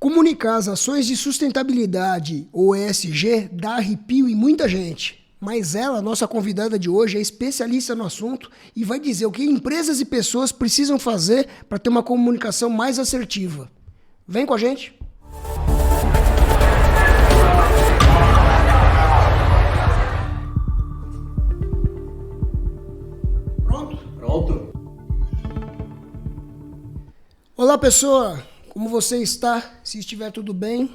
Comunicar as ações de sustentabilidade, ou ESG, dá arrepio em muita gente. Mas ela, nossa convidada de hoje, é especialista no assunto e vai dizer o que empresas e pessoas precisam fazer para ter uma comunicação mais assertiva. Vem com a gente! Pronto. Olá, pessoa! Como você está? Se estiver tudo bem,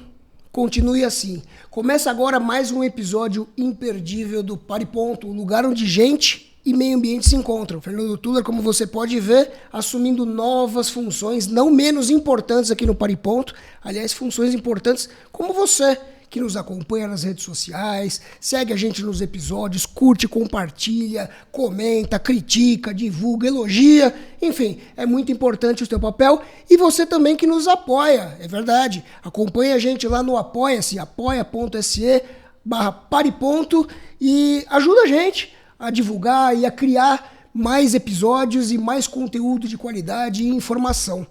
continue assim. Começa agora mais um episódio imperdível do Pare Ponto, o lugar onde gente e meio ambiente se encontram. Fernando Tuller, como você pode ver, assumindo novas funções, não menos importantes aqui no Pare Ponto. Aliás, funções importantes como você, que nos acompanha nas redes sociais, segue a gente nos episódios, curte, compartilha, comenta, critica, divulga, elogia. Enfim, é muito importante o teu papel. E você também que nos apoia, é verdade. Acompanha a gente lá no Apoia-se, apoia.se/pareponto e ajuda a gente a divulgar e a criar mais episódios e mais conteúdo de qualidade e informação.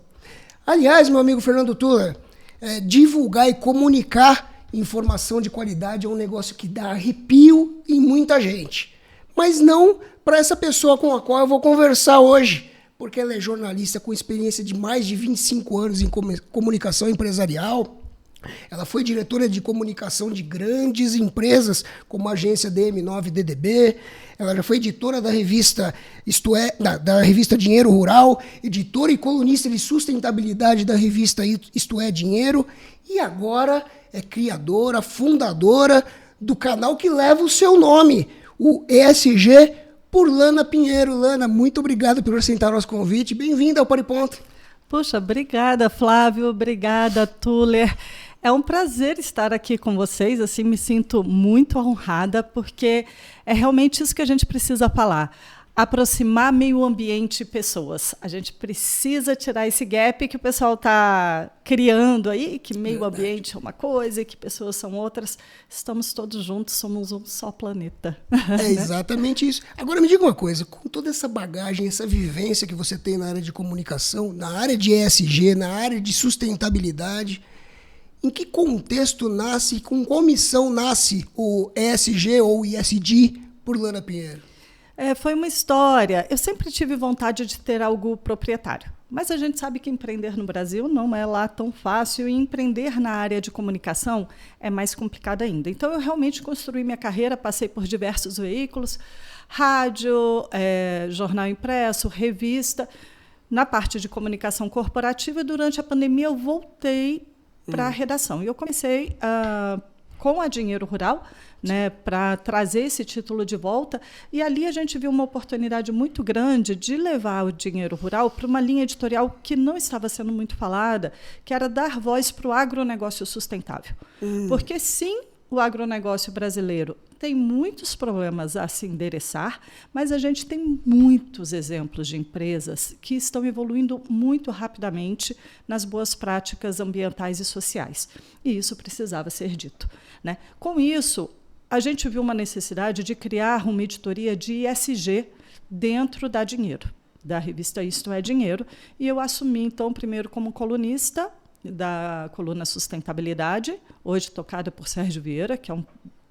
Aliás, meu amigo Fernando Tuller, divulgar e comunicar informação de qualidade é um negócio que dá arrepio em muita gente. Mas não para essa pessoa com a qual eu vou conversar hoje, porque ela é jornalista com experiência de mais de 25 anos em comunicação empresarial. Ela foi diretora de comunicação de grandes empresas, como a agência DM9DDB. Ela já foi editora da revista da revista Dinheiro Rural, editora e colunista de sustentabilidade da revista Isto é Dinheiro, e agora é criadora, fundadora do canal que leva o seu nome, o ESG, por Lana Pinheiro. Lana, muito obrigado por aceitar nosso convite. Bem-vinda ao Pare Ponto. Puxa, obrigada, Flávio, obrigada, Tuller. É um prazer estar aqui com vocês, assim, me sinto muito honrada, porque é realmente isso que a gente precisa falar. Aproximar meio ambiente e pessoas. A gente precisa tirar esse gap que o pessoal está criando aí, que meio ambiente é uma coisa e que pessoas são outras. Estamos todos juntos, somos um só planeta. É exatamente isso. Agora me diga uma coisa, com toda essa bagagem, essa vivência que você tem na área de comunicação, na área de ESG, na área de sustentabilidade, em que contexto nasce, com qual missão nasce o ESG ou ESG por Lana Pinheiro? Foi uma história. Eu sempre tive vontade de ter algo proprietário. Mas a gente sabe que empreender no Brasil não é lá tão fácil e empreender na área de comunicação é mais complicado ainda. Então, eu realmente construí minha carreira, passei por diversos veículos, rádio, jornal impresso, revista. Na parte de comunicação corporativa, durante a pandemia, eu voltei para a redação. E eu comecei com a Dinheiro Rural, né, para trazer esse título de volta, e ali a gente viu uma oportunidade muito grande de levar o Dinheiro Rural para uma linha editorial que não estava sendo muito falada, que era dar voz para o agronegócio sustentável. Porque, sim, o agronegócio brasileiro tem muitos problemas a se endereçar, mas a gente tem muitos exemplos de empresas que estão evoluindo muito rapidamente nas boas práticas ambientais e sociais. E isso precisava ser dito, né? Com isso, a gente viu uma necessidade de criar uma editoria de ESG dentro da Dinheiro, da revista Isto é Dinheiro, e eu assumi, então, primeiro como colunista da coluna Sustentabilidade, hoje tocada por Sérgio Vieira, que é um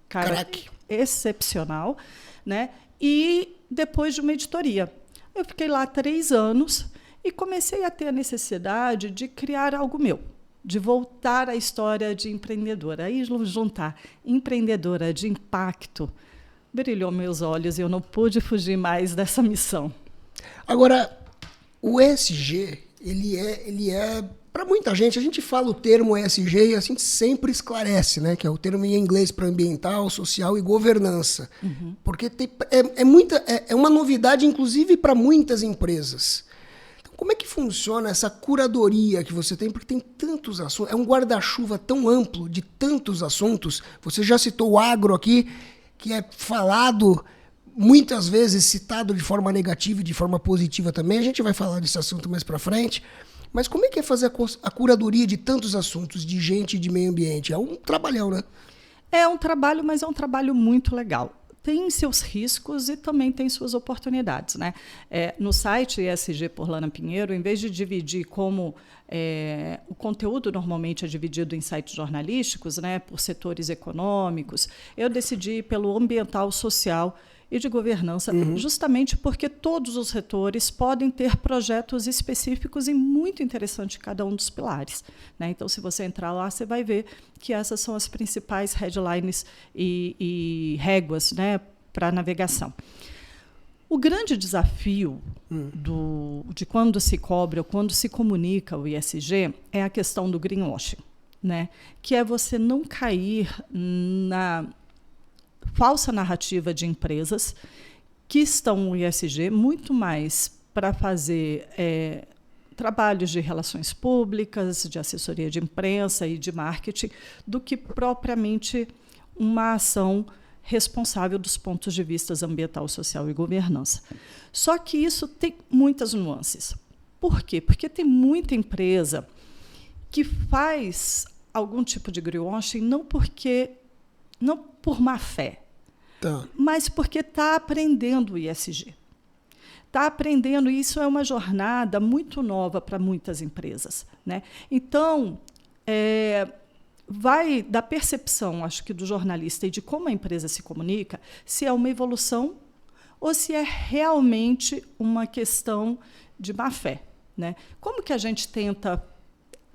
cara excepcional, né? E depois de uma editoria. Eu fiquei lá 3 anos e comecei a ter a necessidade de criar algo meu, de voltar à história de empreendedora. Aí juntar empreendedora de impacto brilhou meus olhos e eu não pude fugir mais dessa missão. Agora, o ESG, ele é para muita gente, a gente fala o termo ESG e a gente sempre esclarece, né, que é o termo em inglês para ambiental, social e governança. Porque é uma novidade, inclusive, para muitas empresas. Então, como é que funciona essa curadoria que você tem? Porque tem tantos assuntos, é um guarda-chuva tão amplo de tantos assuntos. Você já citou o agro aqui, que é falado muitas vezes, citado de forma negativa e de forma positiva também. A gente vai falar desse assunto mais para frente. Mas como é que é fazer a curadoria de tantos assuntos, de gente e de meio ambiente? É um trabalhão, né? É um trabalho, mas é um trabalho muito legal. tem seus riscos e também tem suas oportunidades, né? No site ESG por Lana Pinheiro, em vez de dividir como o conteúdo normalmente é dividido em sites jornalísticos, né, por setores econômicos, eu decidi ir pelo ambiental, social e de governança, justamente porque todos os setores podem ter projetos específicos e muito interessante cada um dos pilares, né? Então, se você entrar lá, você vai ver que essas são as principais headlines e réguas, né, para a navegação. O grande desafio de quando se cobra ou quando se comunica o ESG é a questão do greenwashing, né? Que é você não cair na falsa narrativa de empresas que estão no ESG muito mais para fazer trabalhos de relações públicas, de assessoria de imprensa e de marketing, do que propriamente uma ação responsável dos pontos de vista ambiental, social e governança. Só que isso tem muitas nuances. Por quê? Porque tem muita empresa que faz algum tipo de greenwashing não por má fé, mas porque está aprendendo o ESG. Está aprendendo, e isso é uma jornada muito nova para muitas empresas, né? Então, vai da percepção, acho que, do jornalista e de como a empresa se comunica, se é uma evolução ou se é realmente uma questão de má fé, né? Como que a gente tenta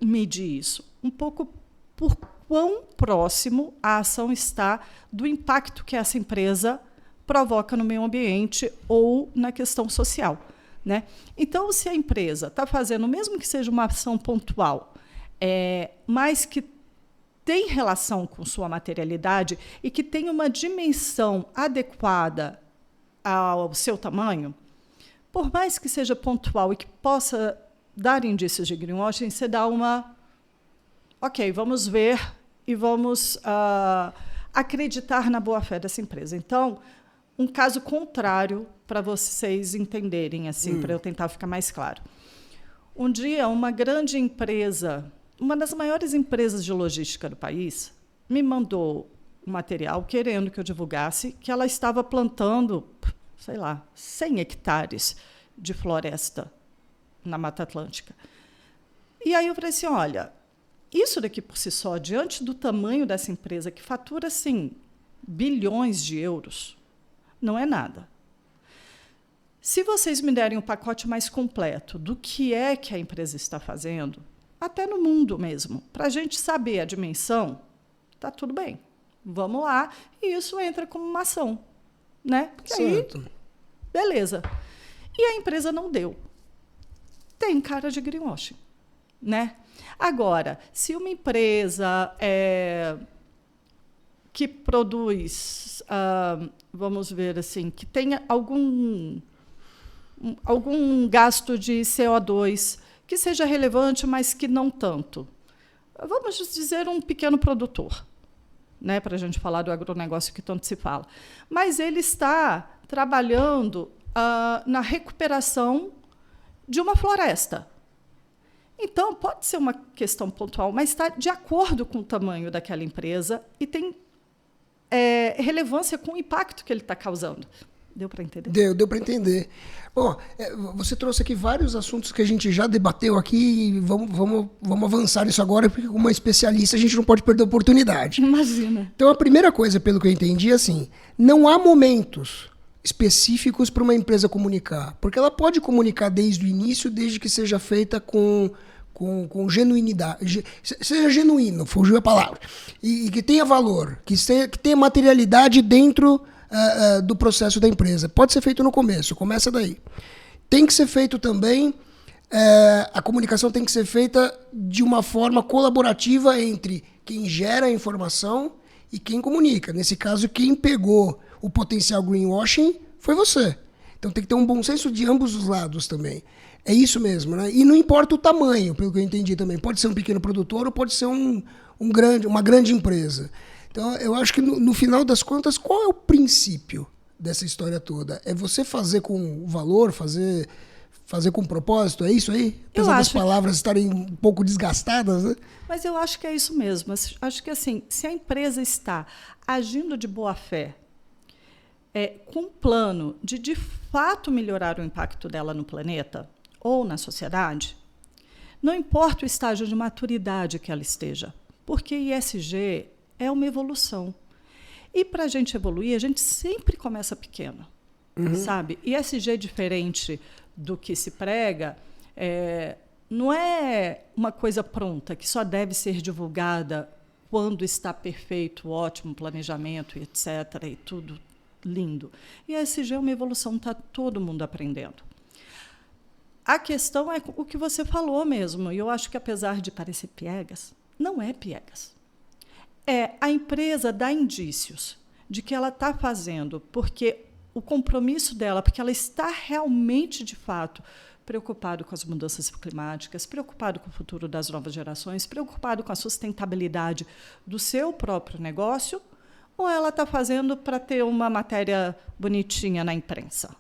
medir isso? Um pouco por quão próximo a ação está do impacto que essa empresa provoca no meio ambiente ou na questão social, né? Então, se a empresa está fazendo, mesmo que seja uma ação pontual, mas que tem relação com sua materialidade e que tem uma dimensão adequada ao seu tamanho, por mais que seja pontual e que possa dar indícios de greenwashing, você dá uma... Ok, vamos ver e vamos acreditar na boa-fé dessa empresa. Então, um caso contrário, para vocês entenderem, assim, para eu tentar ficar mais claro. Um dia, uma grande empresa, uma das maiores empresas de logística do país, me mandou um material querendo que eu divulgasse que ela estava plantando, 100 hectares de floresta na Mata Atlântica. E aí eu falei assim, olha, isso daqui por si só, diante do tamanho dessa empresa, que fatura, assim, bilhões de euros, não é nada. Se vocês me derem um pacote mais completo do que é que a empresa está fazendo, até no mundo mesmo, para a gente saber a dimensão, está tudo bem. Vamos lá, e isso entra como uma ação, né? Porque certo. Aí, beleza. E a empresa não deu. Tem cara de greenwashing, né? Agora, se uma empresa que produz, vamos ver assim, que tenha algum gasto de CO2 que seja relevante, mas que não tanto. Vamos dizer um pequeno produtor, né, para a gente falar do agronegócio que tanto se fala. Mas ele está trabalhando na recuperação de uma floresta. Então, pode ser uma questão pontual, mas está de acordo com o tamanho daquela empresa e tem relevância com o impacto que ele está causando. Deu para entender? Deu para entender. Bom, você trouxe aqui vários assuntos que a gente já debateu aqui e vamos avançar nisso agora, porque como uma especialista a gente não pode perder a oportunidade. Imagina. Então, a primeira coisa, pelo que eu entendi, é assim, não há momentos específicos para uma empresa comunicar, porque ela pode comunicar desde o início, desde que seja feita com genuinidade, seja genuíno, fugiu a palavra, e que tenha valor, que tenha materialidade dentro do processo da empresa. Pode ser feito no começo, começa daí. Tem que ser feito também, a comunicação tem que ser feita de uma forma colaborativa entre quem gera a informação e quem comunica. Nesse caso, quem pegou o potencial greenwashing foi você. Então tem que ter um bom senso de ambos os lados também. É isso mesmo, né? E não importa o tamanho, pelo que eu entendi também. Pode ser um pequeno produtor ou pode ser uma grande empresa. Então, eu acho que no final das contas, qual é o princípio dessa história toda? É você fazer com valor, fazer com propósito? É isso aí? Apesar das palavras estarem um pouco desgastadas, né? Mas eu acho que é isso mesmo. Acho que, assim, se a empresa está agindo de boa fé, com um plano de fato melhorar o impacto dela no planeta ou na sociedade, não importa o estágio de maturidade que ela esteja, porque ESG é uma evolução. E para a gente evoluir, a gente sempre começa pequeno, sabe? ESG é diferente do que se prega, não é uma coisa pronta, que só deve ser divulgada quando está perfeito, ótimo planejamento, etc., e tudo lindo. ESG é uma evolução, está todo mundo aprendendo. A questão é o que você falou mesmo, e eu acho que, apesar de parecer piegas, não é piegas. A empresa dá indícios de que ela está fazendo porque o compromisso dela, porque ela está realmente, de fato, preocupado com as mudanças climáticas, preocupado com o futuro das novas gerações, preocupado com a sustentabilidade do seu próprio negócio, ou ela está fazendo para ter uma matéria bonitinha na imprensa?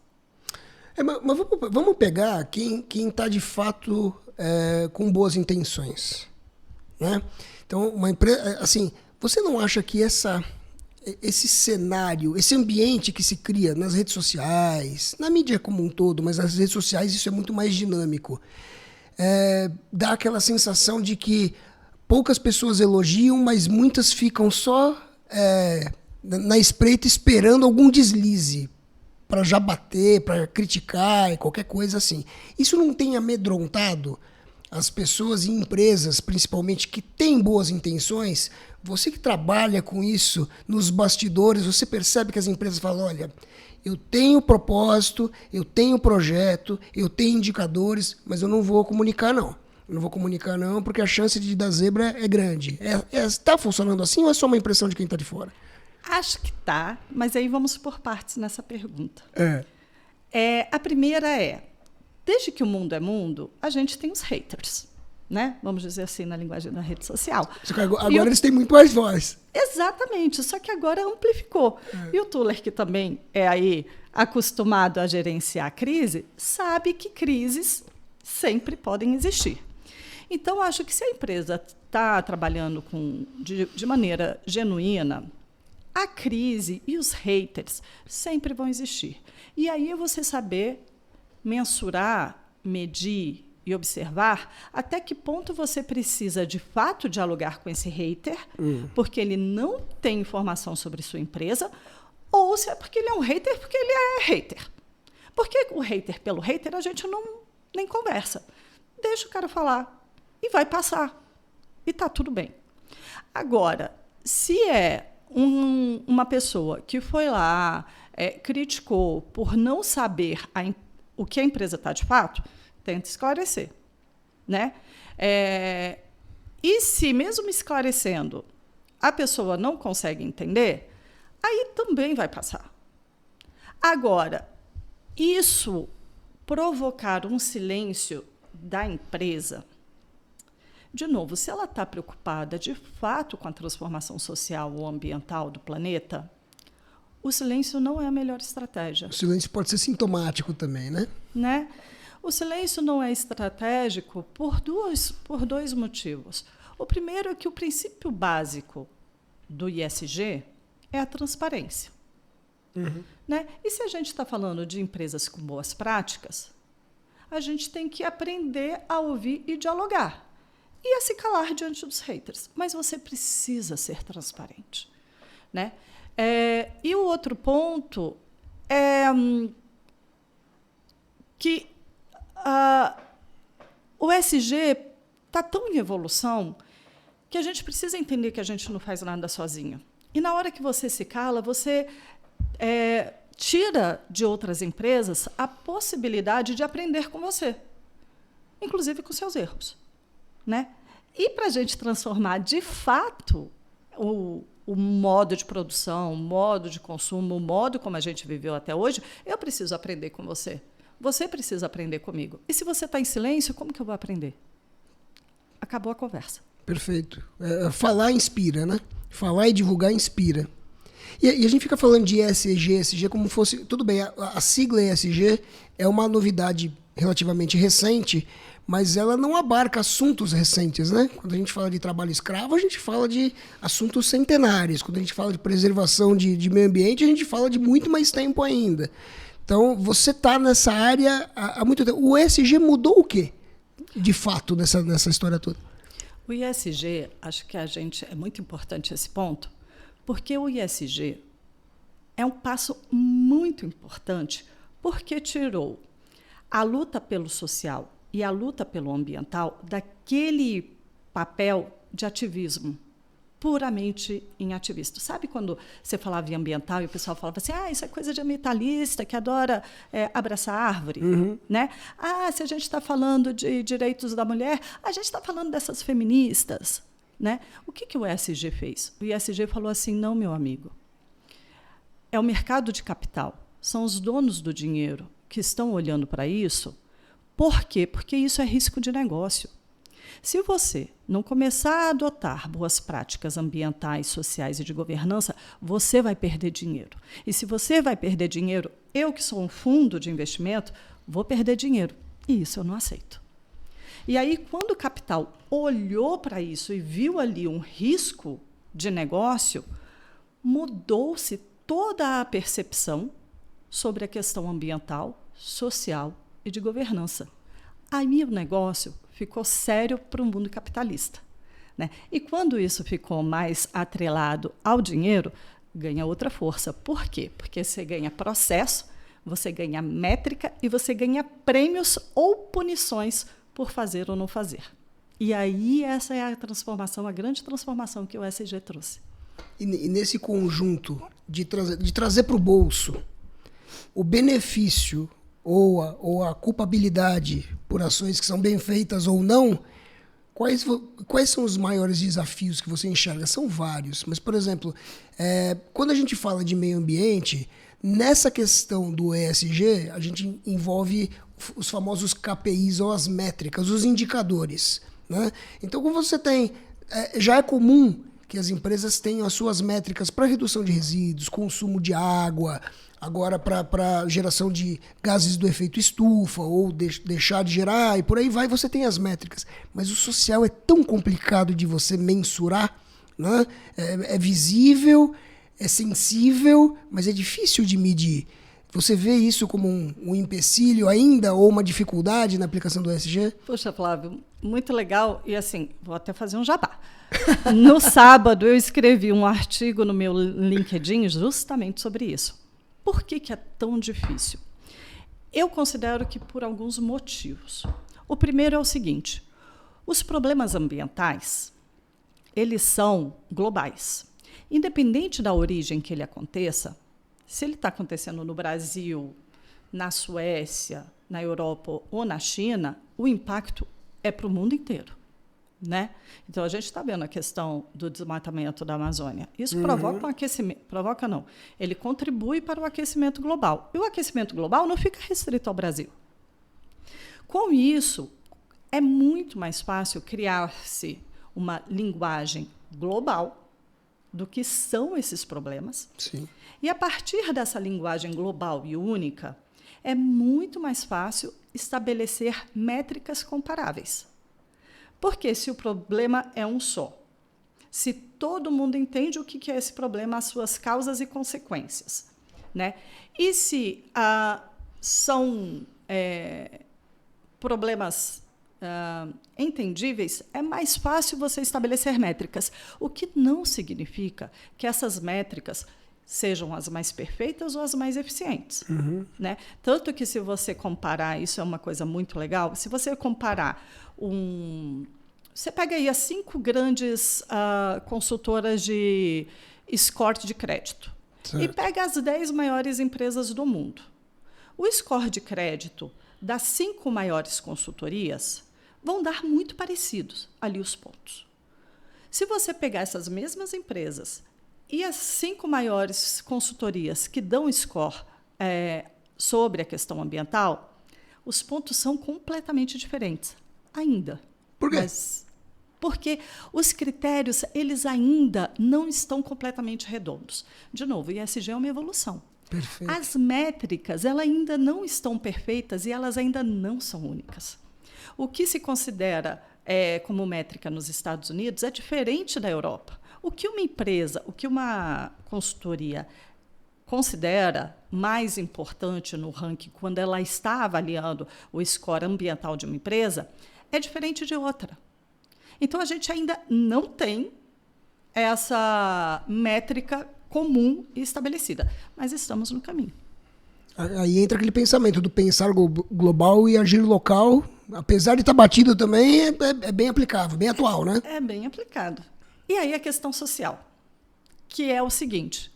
Mas vamos pegar quem está, de fato, com boas intenções. Né? Então, uma empresa... Assim, você não acha que esse cenário, esse ambiente que se cria nas redes sociais, na mídia como um todo, mas nas redes sociais isso é muito mais dinâmico, dá aquela sensação de que poucas pessoas elogiam, mas muitas ficam só na espreita esperando algum deslize para já bater, para criticar e qualquer coisa assim. Isso não tem amedrontado as pessoas e empresas, principalmente, que têm boas intenções? Você que trabalha com isso nos bastidores, você percebe que as empresas falam, olha, eu tenho propósito, eu tenho projeto, eu tenho indicadores, mas eu não vou comunicar não. Eu não vou comunicar não, porque a chance de dar zebra é grande. Está funcionando assim ou é só uma impressão de quem está de fora? Acho que está, mas aí vamos por partes nessa pergunta. A primeira desde que o mundo é mundo, a gente tem os haters, né? Vamos dizer assim, na linguagem da rede social. Só que agora eles têm muito mais voz. Exatamente, só que agora amplificou. E o Tuller, que também é aí acostumado a gerenciar a crise, sabe que crises sempre podem existir. Então, acho que se a empresa está trabalhando de maneira genuína, a crise e os haters sempre vão existir. E aí é você saber mensurar, medir e observar até que ponto você precisa, de fato, dialogar com esse hater, porque ele não tem informação sobre sua empresa, ou se é porque ele é um hater, porque ele é hater. Porque o hater pelo hater a gente nem conversa. Deixa o cara falar e vai passar. E está tudo bem. Agora, se é uma pessoa que foi lá, criticou por não saber o que a empresa está de fato, tenta esclarecer. Né? E se, mesmo esclarecendo, a pessoa não consegue entender, aí também vai passar. Agora, isso provocar um silêncio da empresa, de novo, se ela está preocupada de fato com a transformação social ou ambiental do planeta, o silêncio não é a melhor estratégia. O silêncio pode ser sintomático também, né? O silêncio não é estratégico por dois motivos. O primeiro é que o princípio básico do ESG é a transparência. Né? E se a gente está falando de empresas com boas práticas, a gente tem que aprender a ouvir e dialogar. E a se calar diante dos haters. Mas você precisa ser transparente. Né? E o outro ponto é que o ESG está tão em evolução que a gente precisa entender que a gente não faz nada sozinho. E na hora que você se cala, você tira de outras empresas a possibilidade de aprender com você, inclusive com seus erros. Né? E para a gente transformar, de fato, o modo de produção, o modo de consumo, o modo como a gente viveu até hoje, eu preciso aprender com você. Você precisa aprender comigo. E se você está em silêncio, como que eu vou aprender? Acabou a conversa. Perfeito. Falar inspira, né? Falar e divulgar inspira. E a gente fica falando de ESG como fosse... Tudo bem, a sigla ESG é uma novidade relativamente recente, mas ela não abarca assuntos recentes, né? Quando a gente fala de trabalho escravo, a gente fala de assuntos centenários. Quando a gente fala de preservação de meio ambiente, a gente fala de muito mais tempo ainda. Então, você está nessa área há muito tempo. O ESG mudou o quê, de fato, nessa história toda? O ISG, acho que é muito importante esse ponto, porque o ISG é um passo muito importante, porque tirou a luta pelo social e a luta pelo ambiental daquele papel de ativismo, puramente em ativista. Sabe quando você falava em ambiental e o pessoal falava assim, isso é coisa de ambientalista que adora abraçar árvore, né? Se a gente está falando de direitos da mulher, a gente está falando dessas feministas, né? O que o ESG fez? O ESG falou assim, não, meu amigo, é o mercado de capital, são os donos do dinheiro que estão olhando para isso. Por quê? Porque isso é risco de negócio. Se você não começar a adotar boas práticas ambientais, sociais e de governança, você vai perder dinheiro. E se você vai perder dinheiro, eu que sou um fundo de investimento, vou perder dinheiro. E isso eu não aceito. E aí, quando o capital olhou para isso e viu ali um risco de negócio, mudou-se toda a percepção sobre a questão ambiental, social e de governança. Aí o negócio ficou sério para o mundo capitalista, né? E quando isso ficou mais atrelado ao dinheiro, ganha outra força. Por quê? Porque você ganha processo, você ganha métrica e você ganha prêmios ou punições por fazer ou não fazer. E aí essa é a transformação, a grande transformação que o ESG trouxe. E nesse conjunto de trazer para o bolso o benefício ou a culpabilidade por ações que são bem feitas ou não, quais são os maiores desafios que você enxerga? São vários, mas, por exemplo, quando a gente fala de meio ambiente, nessa questão do ESG, a gente envolve os famosos KPIs ou as métricas, os indicadores, né? Então, como você tem... já é comum que as empresas tenham as suas métricas para redução de resíduos, consumo de água, agora para geração de gases do efeito estufa, ou deixar de gerar, e por aí vai, você tem as métricas. Mas o social é tão complicado de você mensurar, né? É visível, é sensível, mas é difícil de medir. Você vê isso como um empecilho ainda, ou uma dificuldade na aplicação do ESG? Poxa, Flávio, muito legal. E assim, vou até fazer um jabá. No sábado, eu escrevi um artigo no meu LinkedIn justamente sobre isso. Por que é tão difícil? Eu considero que por alguns motivos. O primeiro é o seguinte: os problemas ambientais, eles são globais. Independente da origem que ele aconteça, se ele está acontecendo no Brasil, na Suécia, na Europa ou na China, o impacto é para o mundo inteiro, né? Então, a gente está vendo a questão do desmatamento da Amazônia. Isso provoca um aquecimento... Provoca não. Ele contribui para o aquecimento global. E o aquecimento global não fica restrito ao Brasil. Com isso, é muito mais fácil criar-se uma linguagem global do que são esses problemas. Sim. E, a partir dessa linguagem global e única, é muito mais fácil estabelecer métricas comparáveis. Porque se o problema é um só, se todo mundo entende o que é esse problema, as suas causas e consequências, né? E se são problemas entendíveis, é mais fácil você estabelecer métricas, o que não significa que essas métricas sejam as mais perfeitas ou as mais eficientes. Né? Tanto que, se você comparar, isso é uma coisa muito legal, se você comparar você pega aí as 5 grandes consultoras de score de crédito, certo, e pega as 10 maiores empresas do mundo. O score de crédito das 5 maiores consultorias vão dar muito parecidos ali os pontos. Se você pegar essas mesmas empresas e as 5 maiores consultorias que dão score sobre a questão ambiental, os pontos são completamente diferentes ainda. Por quê? Porque os critérios, eles ainda não estão completamente redondos. De novo, o ESG é uma evolução. Perfeito. As métricas, elas ainda não estão perfeitas e elas ainda não são únicas. O que se considera como métrica nos Estados Unidos é diferente da Europa. O que uma empresa, o que uma consultoria considera mais importante no ranking quando ela está avaliando o score ambiental de uma empresa é diferente de outra. Então, a gente ainda não tem essa métrica comum e estabelecida, mas estamos no caminho. Aí entra aquele pensamento do pensar global e agir local, apesar de estar batido também, é bem aplicável, bem atual, né? É bem aplicado. E aí a questão social, que é o seguinte: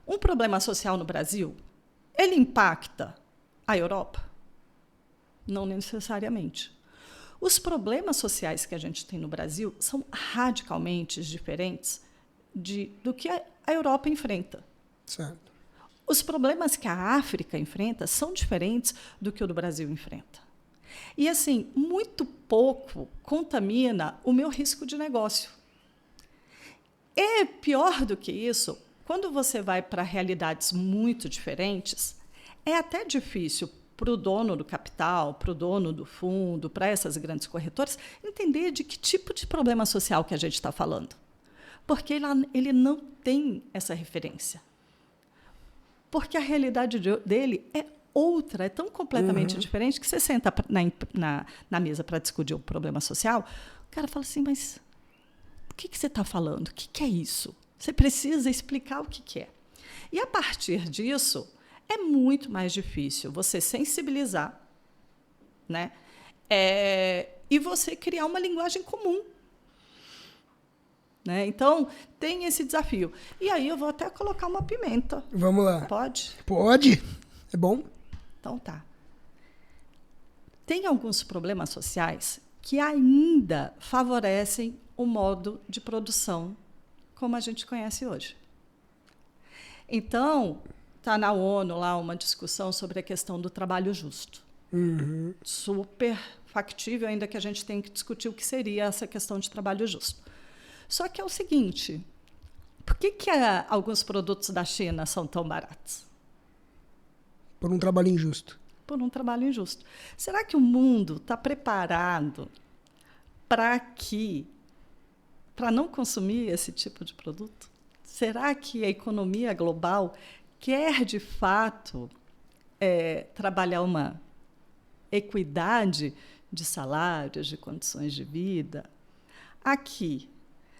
um problema social no Brasil, ele impacta a Europa? Não necessariamente. Os problemas sociais que a gente tem no Brasil são radicalmente diferentes do que a Europa enfrenta. Certo. Os problemas que a África enfrenta são diferentes do que o do Brasil enfrenta. E, assim, muito pouco contamina o meu risco de negócio. E, pior do que isso, quando você vai para realidades muito diferentes, é até difícil para o dono do capital, para o dono do fundo, para essas grandes corretoras, entender de que tipo de problema social que a gente está falando. Porque ele não tem essa referência. Porque a realidade dele é outra, é tão completamente diferente que você senta na mesa para discutir um problema social, o cara fala assim, mas o que você está falando? O que é isso? Você precisa explicar o que é. E, a partir disso, é muito mais difícil você sensibilizar, né? E você criar uma linguagem comum. Né? Então, tem esse desafio. E aí eu vou até colocar uma pimenta. Vamos lá. Pode? Pode. É bom? Então tá. Tem alguns problemas sociais que ainda favorecem o modo de produção como a gente conhece hoje. Então, está na ONU lá uma discussão sobre a questão do trabalho justo. Super factível, ainda que a gente tenha que discutir o que seria essa questão de trabalho justo. Só que é o seguinte, por que alguns produtos da China são tão baratos? Por um trabalho injusto. Por um trabalho injusto. Será que o mundo está preparado para não consumir esse tipo de produto? Será que a economia global quer, de fato, trabalhar uma equidade de salários, de condições de vida? Aqui,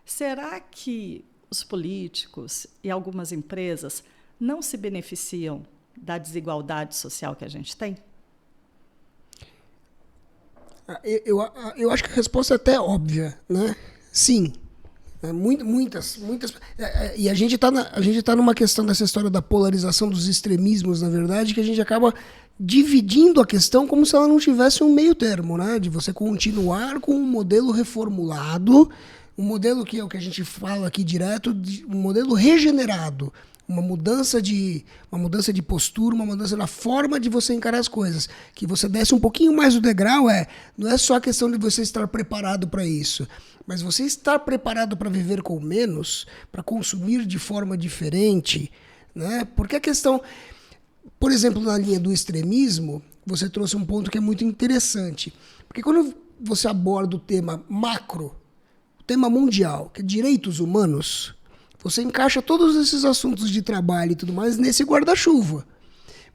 será que os políticos e algumas empresas não se beneficiam da desigualdade social que a gente tem? Eu acho que a resposta é até óbvia, né? Sim. Muitas. E a gente está numa questão dessa história da polarização dos extremismos, na verdade, que a gente acaba dividindo a questão como se ela não tivesse um meio termo, né? De você continuar com um modelo reformulado, um modelo que é o que a gente fala aqui direto, um modelo regenerado, uma mudança de postura, uma mudança na forma de você encarar as coisas, que você desce um pouquinho mais o degrau, não é só a questão de você estar preparado para isso, mas você estar preparado para viver com menos, para consumir de forma diferente, né? Porque a questão, por exemplo, na linha do extremismo, você trouxe um ponto que é muito interessante, porque quando você aborda o tema macro, o tema mundial, que é direitos humanos, você encaixa todos esses assuntos de trabalho e tudo mais nesse guarda-chuva.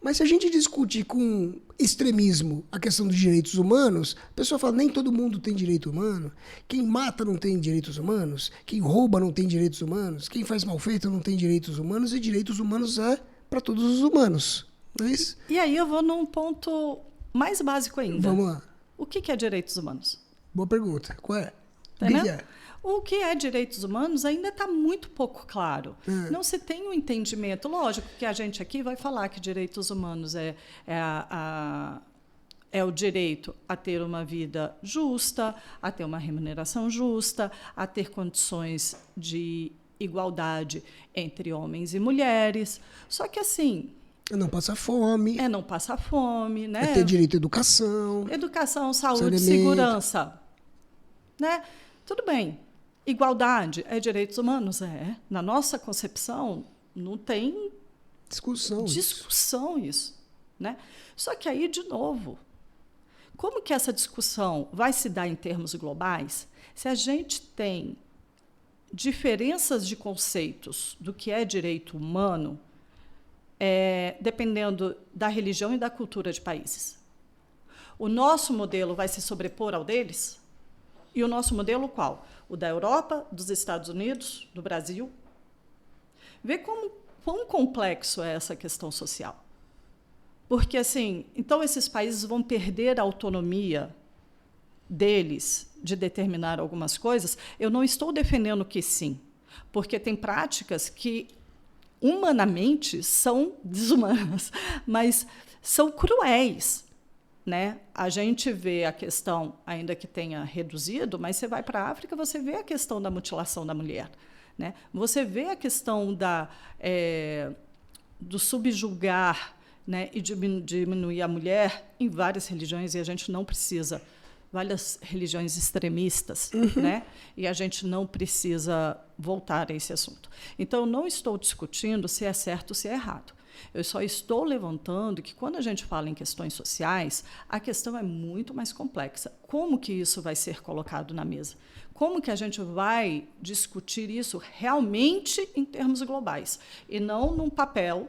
Mas se a gente discute com extremismo a questão dos direitos humanos, a pessoa fala, nem todo mundo tem direito humano, quem mata não tem direitos humanos, quem rouba não tem direitos humanos, quem faz mal feito não tem direitos humanos, e direitos humanos é para todos os humanos. Não é isso? E aí eu vou num ponto mais básico ainda. Vamos lá. O que é direitos humanos? Boa pergunta. Qual é? Entendeu? O que é? O que é direitos humanos ainda está muito pouco claro. Não se tem um entendimento. Lógico que a gente aqui vai falar que direitos humanos é o direito a ter uma vida justa, a ter uma remuneração justa, a ter condições de igualdade entre homens e mulheres. Só que, assim... Não passar fome. Não passar fome, né? É ter direito à educação. Educação, saúde, segurança. Né? Tudo bem. Igualdade é direitos humanos? Na nossa concepção, não tem discussão isso. Né? Só que aí, de novo, como que essa discussão vai se dar em termos globais? Se a gente tem diferenças de conceitos do que é direito humano, dependendo da religião e da cultura de países. O nosso modelo vai se sobrepor ao deles? E o nosso modelo qual? O da Europa, dos Estados Unidos, do Brasil? Vê quão complexo é essa questão social. Porque, assim, então esses países vão perder a autonomia deles de determinar algumas coisas. Eu não estou defendendo que sim, porque tem práticas que humanamente são desumanas, mas são cruéis, né? A gente vê a questão, ainda que tenha reduzido, mas você vai para a África, você vê a questão da mutilação da mulher, né? Você vê a questão do subjugar, né, e diminuir a mulher em várias religiões, e a gente não precisa, várias religiões extremistas, né? E a gente não precisa voltar a esse assunto. Então, eu não estou discutindo se é certo ou se é errado. Eu só estou levantando que, quando a gente fala em questões sociais, a questão é muito mais complexa. Como que isso vai ser colocado na mesa? Como que a gente vai discutir isso realmente em termos globais? E não num papel,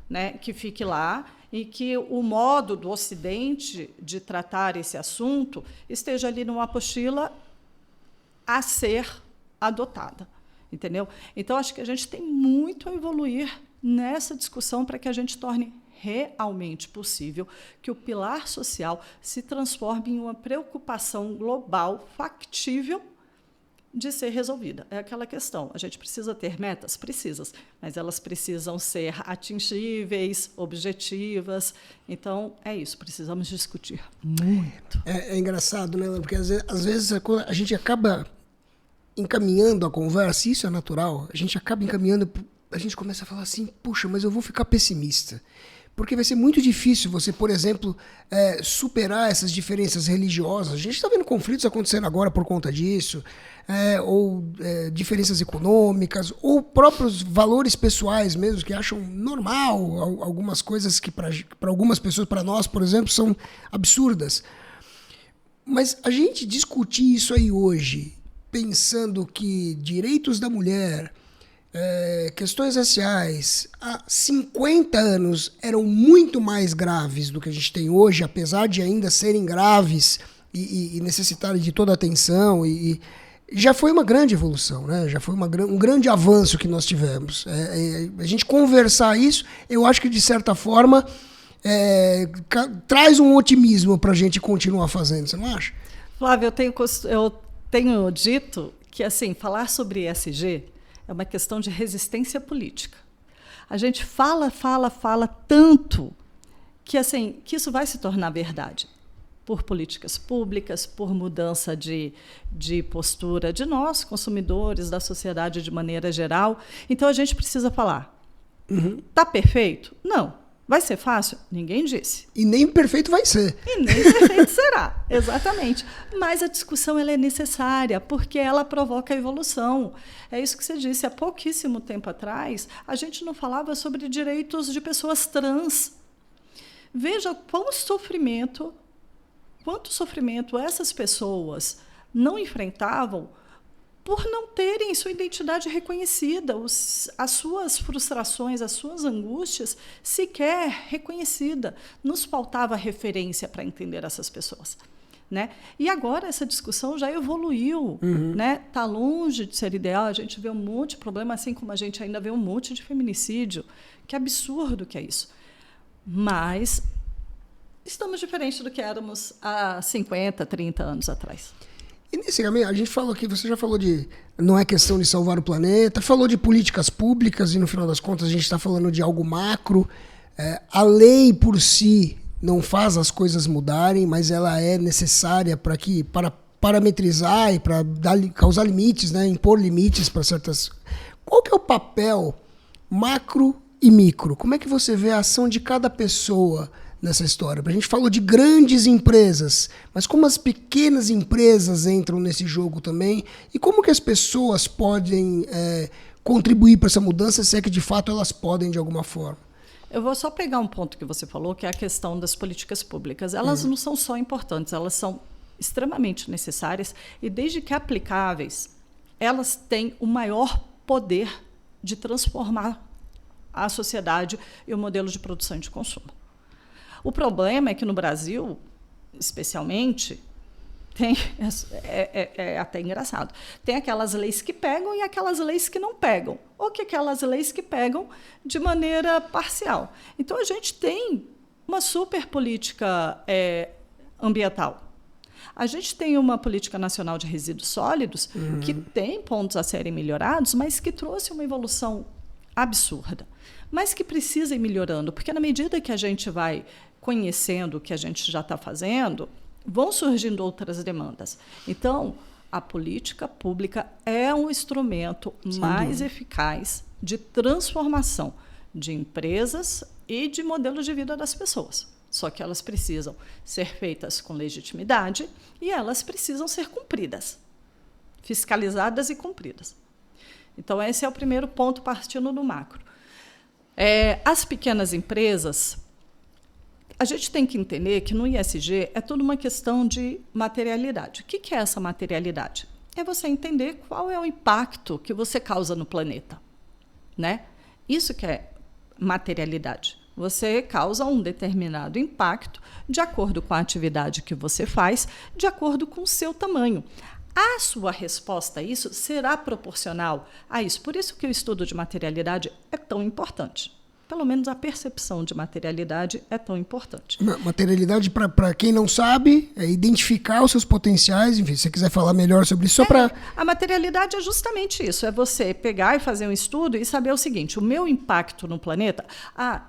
né, que fique lá e que o modo do Ocidente de tratar esse assunto esteja ali numa apostila a ser adotada, entendeu? Então, acho que a gente tem muito a evoluir nessa discussão para que a gente torne realmente possível que o pilar social se transforme em uma preocupação global factível de ser resolvida. É aquela questão, a gente precisa ter metas? Precisa, mas elas precisam ser atingíveis, objetivas. Então, é isso, precisamos discutir muito. É engraçado, né? Porque às vezes a gente acaba encaminhando a conversa, isso é natural, a gente acaba encaminhando, a gente começa a falar assim, puxa, mas eu vou ficar pessimista. Porque vai ser muito difícil você, por exemplo, superar essas diferenças religiosas. A gente está vendo conflitos acontecendo agora por conta disso, ou diferenças econômicas, ou próprios valores pessoais mesmo, que acham normal algumas coisas que para algumas pessoas, para nós, por exemplo, são absurdas. Mas a gente discutir isso aí hoje, pensando que direitos da mulher, questões raciais, há 50 anos eram muito mais graves do que a gente tem hoje, apesar de ainda serem graves e necessitarem de toda a atenção, e já foi uma grande evolução, né? Já foi um grande avanço que nós tivemos. A gente conversar isso, eu acho que, de certa forma, traz um otimismo para a gente continuar fazendo, você não acha? Flávio, eu tenho dito que, assim, falar sobre ESG é uma questão de resistência política. A gente fala tanto que, assim, que isso vai se tornar verdade por políticas públicas, por mudança de postura de nós, consumidores, da sociedade de maneira geral. Então, a gente precisa falar. Está perfeito? Não. Vai ser fácil? Ninguém disse. E nem perfeito vai ser. E nem perfeito será, exatamente. Mas a discussão ela é necessária, porque ela provoca a evolução. É isso que você disse. Há pouquíssimo tempo atrás, a gente não falava sobre direitos de pessoas trans. Veja quanto sofrimento essas pessoas não enfrentavam por não terem sua identidade reconhecida, as suas frustrações, as suas angústias sequer reconhecida. Nos faltava referência para entender essas pessoas, né? E agora essa discussão já evoluiu, né? Tá longe de ser ideal, a gente vê um monte de problema, assim como a gente ainda vê um monte de feminicídio. Que absurdo que é isso. Mas estamos diferentes do que éramos há 50, 30 anos atrás. E nesse caminho, a gente falou aqui, você já falou de, não é questão de salvar o planeta, falou de políticas públicas e, no final das contas, a gente está falando de algo macro. A lei por si não faz as coisas mudarem, mas ela é necessária para parametrizar e para causar limites, né, impor limites para certas... Qual que é o papel macro e micro? Como é que você vê a ação de cada pessoa nessa história? A gente falou de grandes empresas, mas como as pequenas empresas entram nesse jogo também, e como que as pessoas podem contribuir para essa mudança, se é que de fato elas podem de alguma forma? Eu vou só pegar um ponto que você falou, que é a questão das políticas públicas. Elas não são só importantes, elas são extremamente necessárias e, desde que aplicáveis, elas têm o maior poder de transformar a sociedade e o modelo de produção e de consumo. O problema é que no Brasil, especialmente, é até engraçado, tem aquelas leis que pegam e aquelas leis que não pegam, ou que aquelas leis que pegam de maneira parcial. Então, a gente tem uma super política ambiental. A gente tem uma política nacional de resíduos sólidos que tem pontos a serem melhorados, mas que trouxe uma evolução absurda, mas que precisa ir melhorando, porque na medida que a gente vai conhecendo o que a gente já está fazendo, vão surgindo outras demandas. Então, a política pública é um instrumento mais eficaz de transformação de empresas e de modelos de vida das pessoas. Só que elas precisam ser feitas com legitimidade e elas precisam ser cumpridas, fiscalizadas e cumpridas. Então, esse é o primeiro ponto, partindo do macro. As pequenas empresas, a gente tem que entender que no ISG é tudo uma questão de materialidade. O que é essa materialidade? É você entender qual é o impacto que você causa no planeta, né? Isso que é materialidade. Você causa um determinado impacto de acordo com a atividade que você faz, de acordo com o seu tamanho. A sua resposta a isso será proporcional a isso. Por isso que o estudo de materialidade é tão importante. Pelo menos a percepção de materialidade é tão importante. Materialidade, para quem não sabe, é identificar os seus potenciais. Enfim, se você quiser falar melhor sobre isso, só para... A materialidade é justamente isso. É você pegar e fazer um estudo e saber o seguinte: o meu impacto no planeta...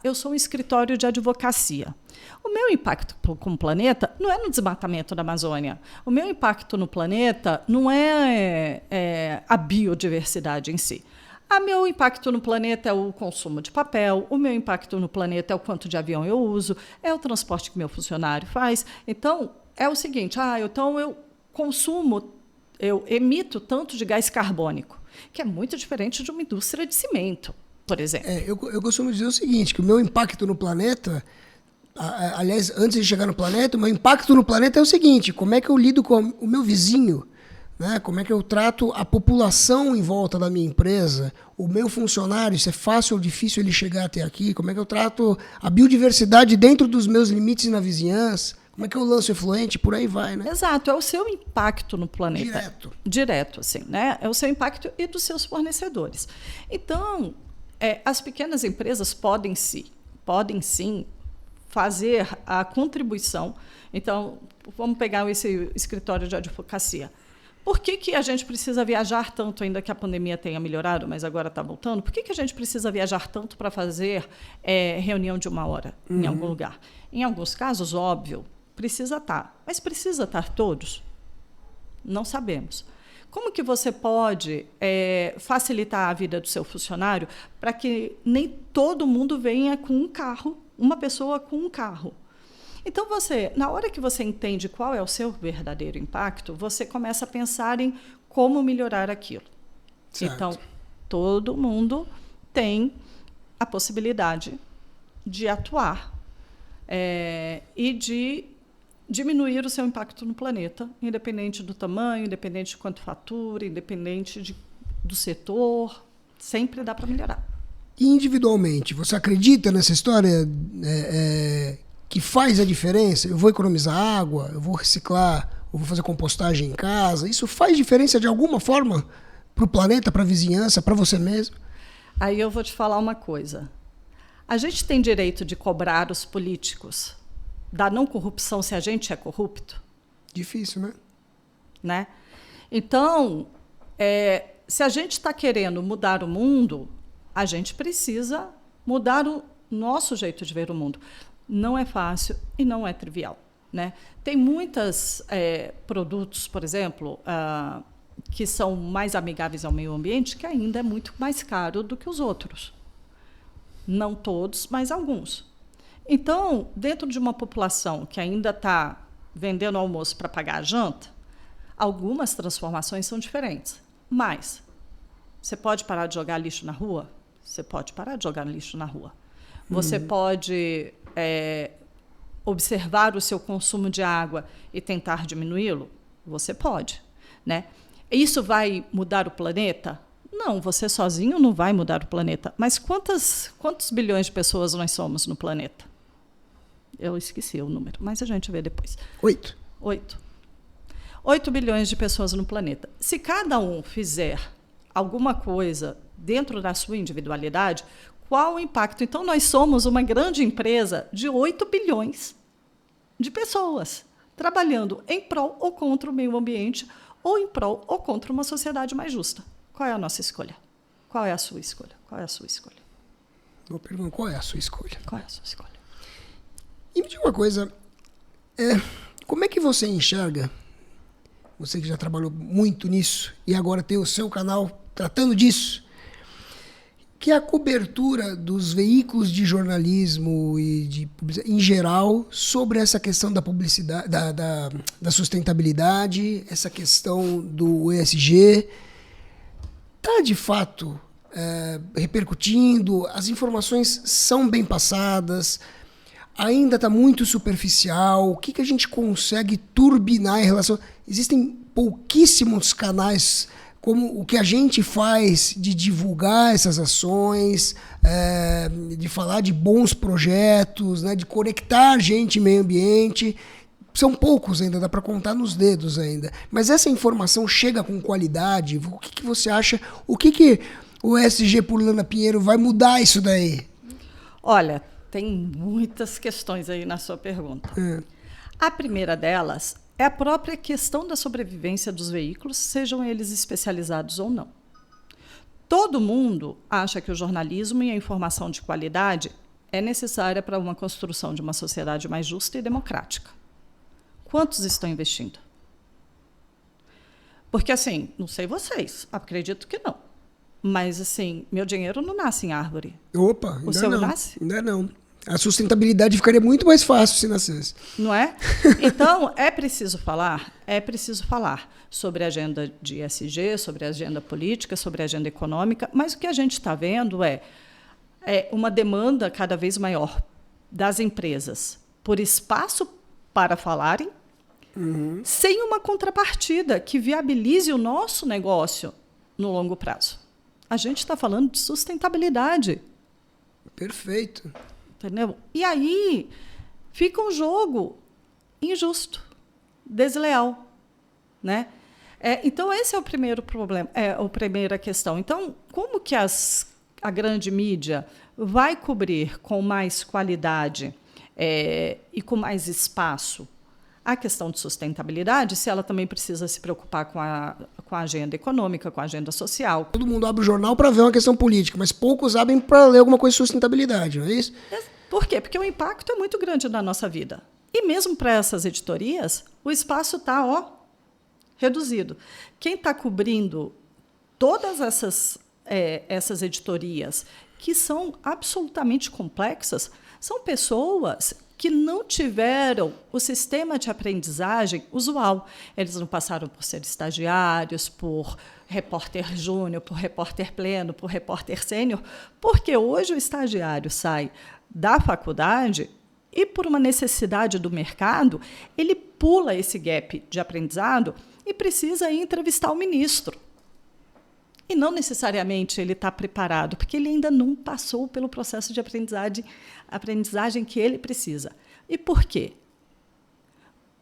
eu sou um escritório de advocacia. O meu impacto com o planeta não é no desmatamento da Amazônia. O meu impacto no planeta não é a biodiversidade em si. O meu impacto no planeta é o consumo de papel, o meu impacto no planeta é o quanto de avião eu uso, é o transporte que meu funcionário faz. Então, é o seguinte, então eu consumo, eu emito tanto de gás carbônico, que é muito diferente de uma indústria de cimento, por exemplo. Eu costumo dizer o seguinte, que o meu impacto no planeta... Aliás, antes de chegar no planeta, o meu impacto no planeta é o seguinte: como é que eu lido com o meu vizinho, né? Como é que eu trato a população em volta da minha empresa, o meu funcionário, se é fácil ou difícil ele chegar até aqui, como é que eu trato a biodiversidade dentro dos meus limites na vizinhança, como é que eu lanço efluente, por aí vai, né? Exato, é o seu impacto no planeta. Direto, assim, né? É o seu impacto e dos seus fornecedores. Então, as pequenas empresas podem sim, fazer a contribuição. Então, vamos pegar esse escritório de advocacia. Por que a gente precisa viajar tanto, ainda que a pandemia tenha melhorado, mas agora está voltando? Por que a gente precisa viajar tanto para fazer reunião de 1 hora em algum lugar? Em alguns casos, óbvio, precisa estar. Mas precisa estar todos? Não sabemos. Como que você pode facilitar a vida do seu funcionário para que nem todo mundo venha com um carro, uma pessoa com um carro? Então, na hora que você entende qual é o seu verdadeiro impacto, você começa a pensar em como melhorar aquilo. Certo. Então, todo mundo tem a possibilidade de atuar e de diminuir o seu impacto no planeta, independente do tamanho, independente de quanto fatura, independente do setor, sempre dá para melhorar. E individualmente, você acredita nessa história que faz a diferença? Eu vou economizar água, eu vou reciclar, eu vou fazer compostagem em casa. Isso faz diferença de alguma forma para o planeta, para a vizinhança, para você mesmo? Aí eu vou te falar uma coisa. A gente tem direito de cobrar os políticos da não corrupção se a gente é corrupto? Difícil, né? Então, se a gente está querendo mudar o mundo, a gente precisa mudar o nosso jeito de ver o mundo. Não é fácil e não é trivial, né? Tem muitos produtos, por exemplo, que são mais amigáveis ao meio ambiente, que ainda é muito mais caro do que os outros. Não todos, mas alguns. Então, dentro de uma população que ainda está vendendo almoço para pagar a janta, algumas transformações são diferentes. Mas você pode parar de jogar lixo na rua? Você pode parar de jogar lixo na rua. Você pode observar o seu consumo de água e tentar diminuí-lo? Você pode, né? Isso vai mudar o planeta? Não, você sozinho não vai mudar o planeta. Mas quantos bilhões de pessoas nós somos no planeta? Eu esqueci o número, mas a gente vê depois. 8. 8 bilhões de pessoas no planeta. Se cada um fizer alguma coisa dentro da sua individualidade, qual o impacto? Então, nós somos uma grande empresa de 8 bilhões de pessoas trabalhando em prol ou contra o meio ambiente ou em prol ou contra uma sociedade mais justa. Qual é a nossa escolha? Qual é a sua escolha? Qual é a sua escolha? Vou perguntar, qual é a sua escolha? Qual é a sua escolha? E me diga uma coisa, como é que você enxerga, você que já trabalhou muito nisso e agora tem o seu canal tratando disso, que a cobertura dos veículos de jornalismo e em geral sobre essa questão da publicidade, da sustentabilidade, essa questão do ESG, está de fato repercutindo, as informações são bem passadas, ainda está muito superficial, o que a gente consegue turbinar em relação... Existem pouquíssimos canais como o que a gente faz de divulgar essas ações, de falar de bons projetos, né, de conectar gente e meio ambiente. São poucos ainda, dá para contar nos dedos ainda. Mas essa informação chega com qualidade? O que você acha? O que o ESG por Lana Pinheiro vai mudar isso daí? Olha, tem muitas questões aí na sua pergunta. A primeira delas é a própria questão da sobrevivência dos veículos, sejam eles especializados ou não. Todo mundo acha que o jornalismo e a informação de qualidade é necessária para uma construção de uma sociedade mais justa e democrática. Quantos estão investindo? Porque, assim, não sei vocês, acredito que não. Mas, assim, meu dinheiro não nasce em árvore. Opa, o seu nasce? Ainda não. A sustentabilidade ficaria muito mais fácil se nascesse. Não é? Então, é preciso falar sobre a agenda de ESG, sobre a agenda política, sobre a agenda econômica, mas o que a gente está vendo é uma demanda cada vez maior das empresas por espaço para falarem, sem uma contrapartida que viabilize o nosso negócio no longo prazo. A gente está falando de sustentabilidade. Perfeito. Entendeu? E aí fica um jogo injusto, desleal, né? Então, esse é o primeiro problema, a primeira questão. Então, como que a grande mídia vai cobrir com mais qualidade e com mais espaço a questão de sustentabilidade, se ela também precisa se preocupar com a agenda econômica, com a agenda social? Todo mundo abre o jornal para ver uma questão política, mas poucos abrem para ler alguma coisa de sustentabilidade, não é isso? Por quê? Porque o impacto é muito grande na nossa vida. E mesmo para essas editorias, o espaço está reduzido. Quem está cobrindo todas essas editorias, que são absolutamente complexas, são pessoas que não tiveram o sistema de aprendizagem usual. Eles não passaram por ser estagiários, por repórter júnior, por repórter pleno, por repórter sênior, porque hoje o estagiário sai da faculdade e, por uma necessidade do mercado, ele pula esse gap de aprendizado e precisa ir entrevistar o ministro. E não necessariamente ele está preparado, porque ele ainda não passou pelo processo de aprendizagem que ele precisa. E por quê?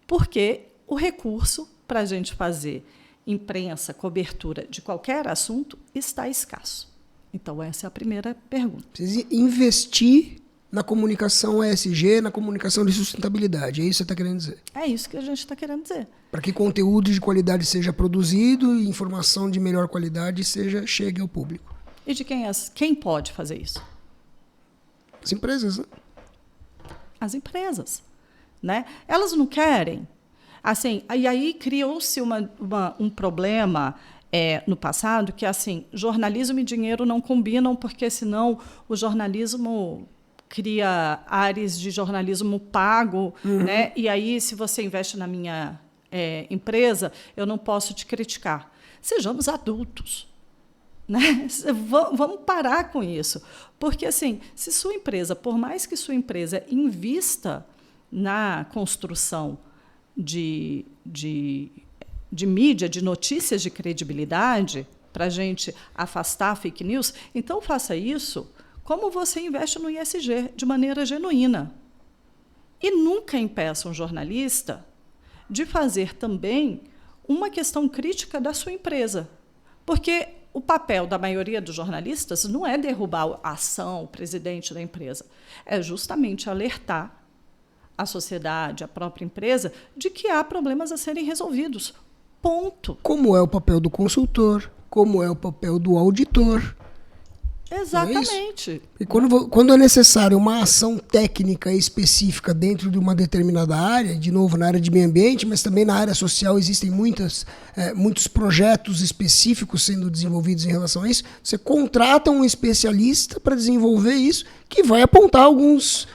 Porque o recurso para a gente fazer imprensa, cobertura de qualquer assunto está escasso. Então, essa é a primeira pergunta. Precisa investir na comunicação ESG, na comunicação de sustentabilidade. É isso que você está querendo dizer? É isso que a gente está querendo dizer. Para que conteúdo de qualidade seja produzido e informação de melhor qualidade chegue ao público. E de quem pode fazer isso? As empresas, né? As empresas, né? Elas não querem. Assim, e aí criou-se um problema no passado que, assim, jornalismo e dinheiro não combinam, porque senão o jornalismo cria áreas de jornalismo pago, né? E aí, se você investe na minha empresa, eu não posso te criticar. Sejamos adultos. Né? Vamos parar com isso. Porque, assim, se sua empresa, por mais que sua empresa invista na construção de mídia, de notícias de credibilidade, para a gente afastar fake news, então faça isso como você investe no ISG, de maneira genuína. E nunca impeça um jornalista de fazer também uma questão crítica da sua empresa. Porque o papel da maioria dos jornalistas não é derrubar a ação, o presidente da empresa. É justamente alertar a sociedade, a própria empresa, de que há problemas a serem resolvidos. Ponto. Como é o papel do consultor, como é o papel do auditor. Exatamente. E quando é necessário uma ação técnica específica dentro de uma determinada área, de novo na área de meio ambiente, mas também na área social existem muitos projetos específicos sendo desenvolvidos em relação a isso, você contrata um especialista para desenvolver isso, que vai apontar algumas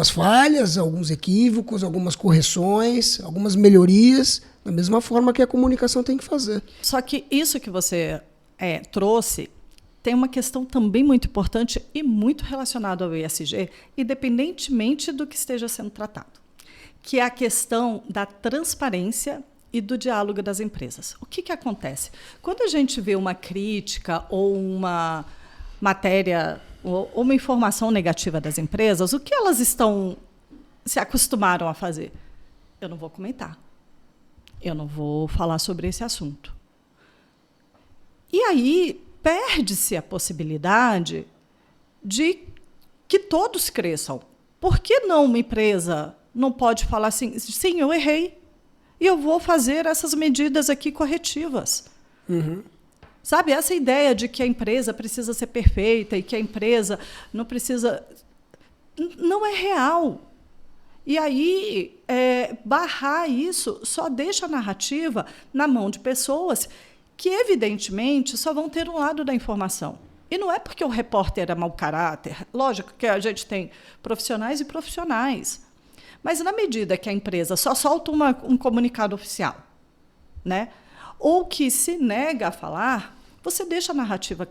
falhas, alguns equívocos, algumas correções, algumas melhorias, da mesma forma que a comunicação tem que fazer. Só que isso que você trouxe tem uma questão também muito importante e muito relacionada ao ESG, independentemente do que esteja sendo tratado, que é a questão da transparência e do diálogo das empresas. O que acontece? Quando a gente vê uma crítica ou uma matéria ou uma informação negativa das empresas, o que elas se acostumaram a fazer? Eu não vou comentar. Eu não vou falar sobre esse assunto. E aí perde-se a possibilidade de que todos cresçam. Por que não uma empresa não pode falar assim, sim, eu errei, e eu vou fazer essas medidas aqui corretivas? Uhum. Sabe, essa ideia de que a empresa precisa ser perfeita e que a empresa não precisa... Não é real. E aí, barrar isso só deixa a narrativa na mão de pessoas que, evidentemente, só vão ter um lado da informação. E não é porque o repórter é mau caráter. Lógico que a gente tem profissionais e profissionais. Mas, na medida que a empresa só solta um comunicado oficial, né, ou que se nega a falar, você deixa a narrativa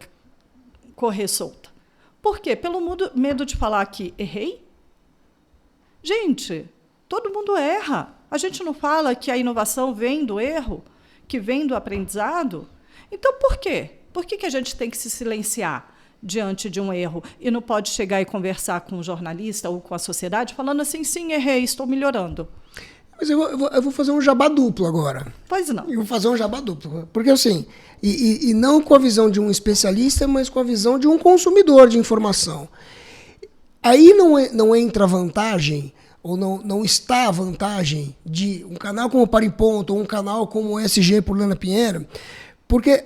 correr solta. Por quê? Pelo medo de falar que errei? Gente, todo mundo erra. A gente não fala que a inovação vem do erro, que vem do aprendizado? Então, por quê? Por que a gente tem que se silenciar diante de um erro e não pode chegar e conversar com um jornalista ou com a sociedade falando assim, sim, errei, estou melhorando? Mas eu vou fazer um jabá duplo agora. Pois não. Eu vou fazer um jabá duplo. Porque assim, e não com a visão de um especialista, mas com a visão de um consumidor de informação. Aí não entra a vantagem, ou não está a vantagem de um canal como o Para em Ponto, ou um canal como o SG por Lana Pinheiro, porque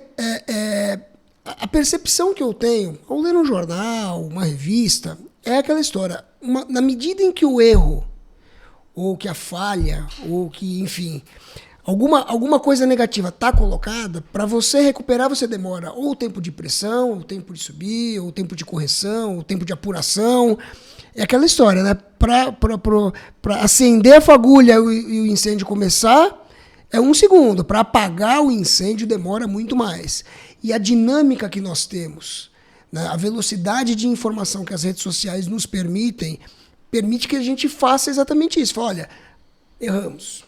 a percepção que eu tenho, ao ler um jornal, uma revista, é aquela história. Na medida em que o erro, ou que a falha, ou que, enfim, alguma coisa negativa está colocada, para você recuperar você demora ou o tempo de pressão, ou o tempo de subir, ou o tempo de correção, ou o tempo de apuração. É aquela história, né? Para acender a fagulha e o incêndio começar, é 1 segundo. Para apagar o incêndio demora muito mais. E a dinâmica que nós temos, né? A velocidade de informação que as redes sociais nos permite que a gente faça exatamente isso. Fala, olha, erramos.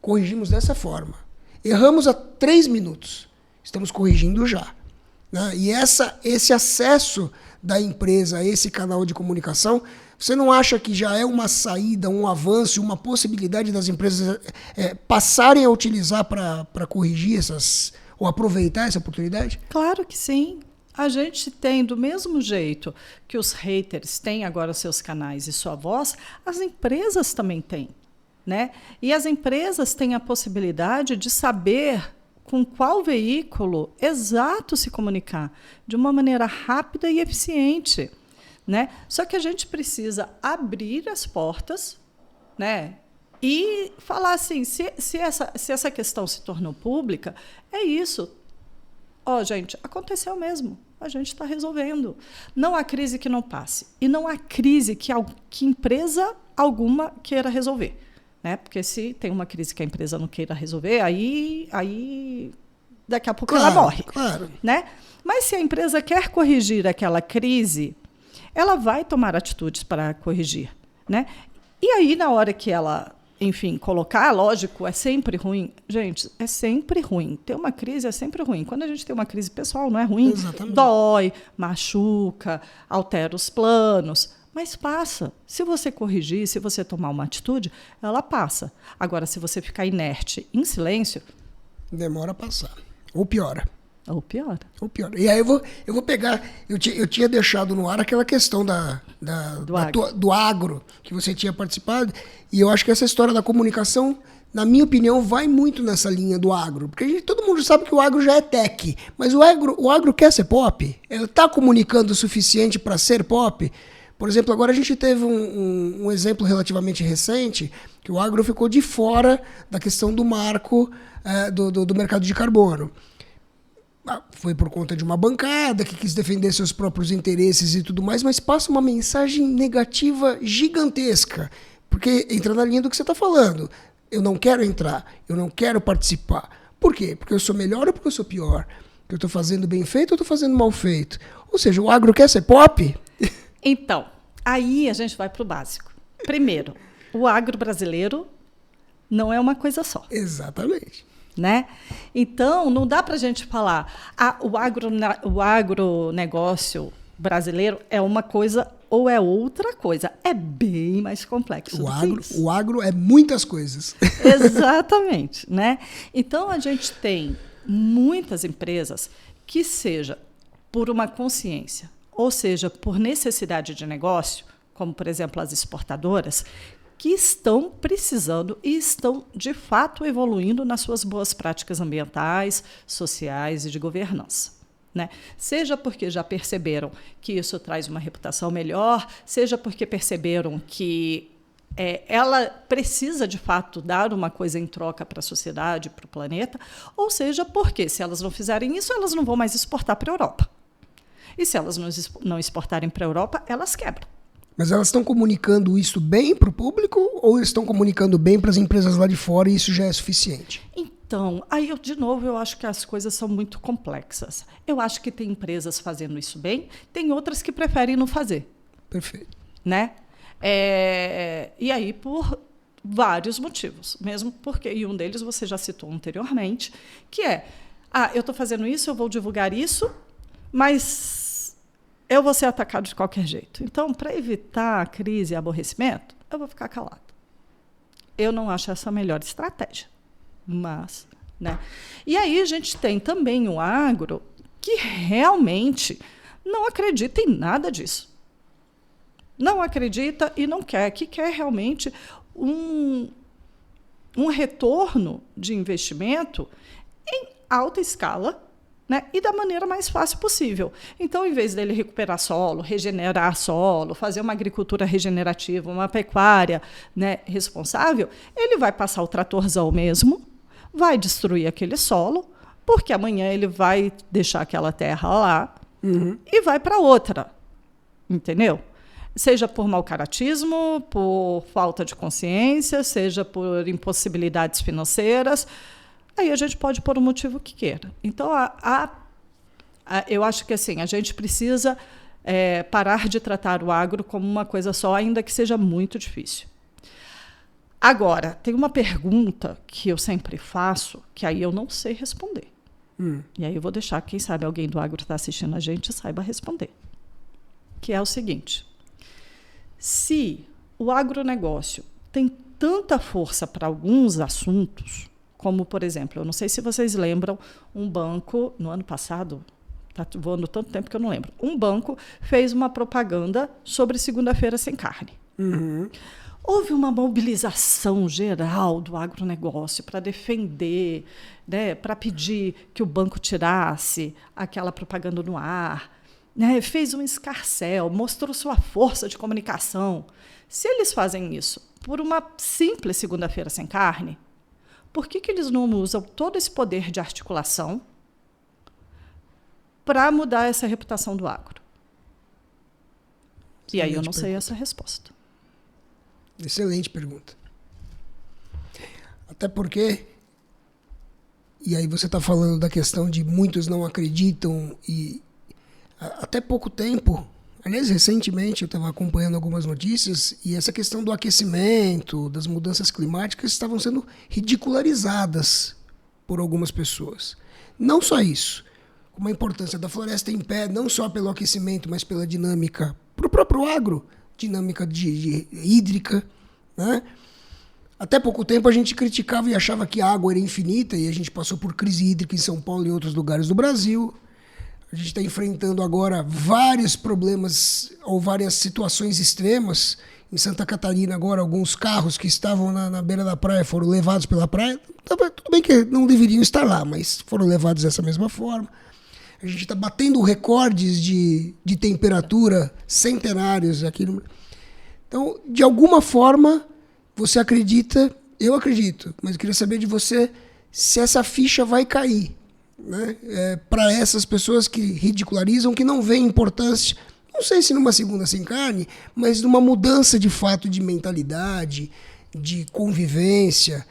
Corrigimos dessa forma. Erramos há 3 minutos. Estamos corrigindo já. Né? E esse acesso da empresa a esse canal de comunicação, você não acha que já é uma saída, um avanço, uma possibilidade das empresas passarem a utilizar para corrigir ou aproveitar essa oportunidade? Claro que sim. A gente tem, do mesmo jeito que os haters têm agora seus canais e sua voz, as empresas também têm. Né? E as empresas têm a possibilidade de saber com qual veículo exato se comunicar, de uma maneira rápida e eficiente. Né? Só que a gente precisa abrir as portas, né? E falar assim, se essa questão se tornou pública, é isso. Gente, aconteceu mesmo. A gente está resolvendo. Não há crise que não passe. E não há crise que empresa alguma queira resolver. Né? Porque se tem uma crise que a empresa não queira resolver, aí daqui a pouco ela morre. Claro. Né? Mas se a empresa quer corrigir aquela crise, ela vai tomar atitudes para corrigir. Né? E aí, na hora que ela, enfim, colocar, lógico, é sempre ruim. Gente, é sempre ruim. Ter uma crise é sempre ruim. Quando a gente tem uma crise pessoal, não é ruim? Exatamente. Dói, machuca, altera os planos. Mas passa. Se você corrigir, se você tomar uma atitude, ela passa. Agora, se você ficar inerte, em silêncio... Demora a passar. Ou piora. Ou piora. Ou pior. E aí eu vou pegar. Eu tinha deixado no ar aquela questão do agro, que você tinha participado. E eu acho que essa história da comunicação, na minha opinião, vai muito nessa linha do agro. Porque todo mundo sabe que o agro já é tech. Mas o agro quer ser pop? Ele está comunicando o suficiente para ser pop? Por exemplo, agora a gente teve um exemplo relativamente recente, que o agro ficou de fora da questão do marco do mercado de carbono. Foi por conta de uma bancada que quis defender seus próprios interesses e tudo mais, mas passa uma mensagem negativa gigantesca. Porque entra na linha do que você está falando. Eu não quero entrar, eu não quero participar. Por quê? Porque eu sou melhor ou porque eu sou pior? Porque eu estou fazendo bem feito ou estou fazendo mal feito? Ou seja, o agro quer ser pop? Então, aí a gente vai para o básico. Primeiro, o agro brasileiro não é uma coisa só. Exatamente. Né? Então, não dá para a gente falar o agronegócio brasileiro é uma coisa ou é outra coisa. É bem mais complexo do que isso. O agro é muitas coisas. Exatamente. Né? Então, a gente tem muitas empresas que, seja por uma consciência, ou seja, por necessidade de negócio, como, por exemplo, as exportadoras, que estão precisando e estão, de fato, evoluindo nas suas boas práticas ambientais, sociais e de governança. Né? Seja porque já perceberam que isso traz uma reputação melhor, seja porque perceberam que ela precisa, de fato, dar uma coisa em troca para a sociedade, para o planeta, ou seja porque, se elas não fizerem isso, elas não vão mais exportar para a Europa. E se elas não exportarem para a Europa, elas quebram. Mas elas estão comunicando isso bem para o público ou estão comunicando bem para as empresas lá de fora e isso já é suficiente? Então, aí de novo, eu acho que as coisas são muito complexas. Eu acho que tem empresas fazendo isso bem, tem outras que preferem não fazer. Perfeito. Né? E aí, por vários motivos. Mesmo porque, e um deles você já citou anteriormente, que é, eu estou fazendo isso, eu vou divulgar isso, mas eu vou ser atacado de qualquer jeito. Então, para evitar a crise e aborrecimento, eu vou ficar calado. Eu não acho essa a melhor estratégia. Mas, né? E aí a gente tem também o agro que realmente não acredita em nada disso. Não acredita e não quer, que quer realmente um retorno de investimento em alta escala, né? E da maneira mais fácil possível. Então, em vez dele recuperar solo, regenerar solo, fazer uma agricultura regenerativa, uma pecuária, né, responsável, ele vai passar o tratorzão mesmo, vai destruir aquele solo, porque amanhã ele vai deixar aquela terra lá e vai para outra. Entendeu? Seja por mau caratismo, por falta de consciência, seja por impossibilidades financeiras. Aí a gente pode pôr o motivo que queira. Então, eu acho que assim, a gente precisa parar de tratar o agro como uma coisa só, ainda que seja muito difícil. Agora, tem uma pergunta que eu sempre faço, que aí eu não sei responder. E aí eu vou deixar, quem sabe alguém do agro está assistindo a gente saiba responder. Que é o seguinte: se o agronegócio tem tanta força para alguns assuntos, como, por exemplo, eu não sei se vocês lembram, um banco, no ano passado, está voando tanto tempo que eu não lembro, um banco fez uma propaganda sobre segunda-feira sem carne. Houve uma mobilização geral do agronegócio para defender, né, para pedir que o banco tirasse aquela propaganda no ar, né, fez um escarcéu, mostrou sua força de comunicação. Se eles fazem isso por uma simples segunda-feira sem carne, por que eles não usam todo esse poder de articulação para mudar essa reputação do agro? E aí eu não sei essa resposta. Excelente pergunta. Até porque e aí você está falando da questão de muitos não acreditam, e até pouco tempo, aliás, recentemente eu estava acompanhando algumas notícias, e essa questão do aquecimento, das mudanças climáticas estavam sendo ridicularizadas por algumas pessoas. Não só isso, como a importância da floresta em pé, não só pelo aquecimento, mas pela dinâmica, para o próprio agro, dinâmica de hídrica, né? Até pouco tempo a gente criticava e achava que a água era infinita, e a gente passou por crise hídrica em São Paulo e em outros lugares do Brasil. A gente está enfrentando agora vários problemas ou várias situações extremas. Em Santa Catarina agora, alguns carros que estavam na beira da praia foram levados pela praia. Tudo bem que não deveriam estar lá, mas foram levados dessa mesma forma. A gente está batendo recordes de temperatura centenários aqui no... Então, de alguma forma, você acredita, eu acredito, mas eu queria saber de você se essa ficha vai cair, né? Para essas pessoas que ridicularizam, que não veem importância, não sei se numa segunda sem carne, mas numa mudança de fato de mentalidade, de convivência.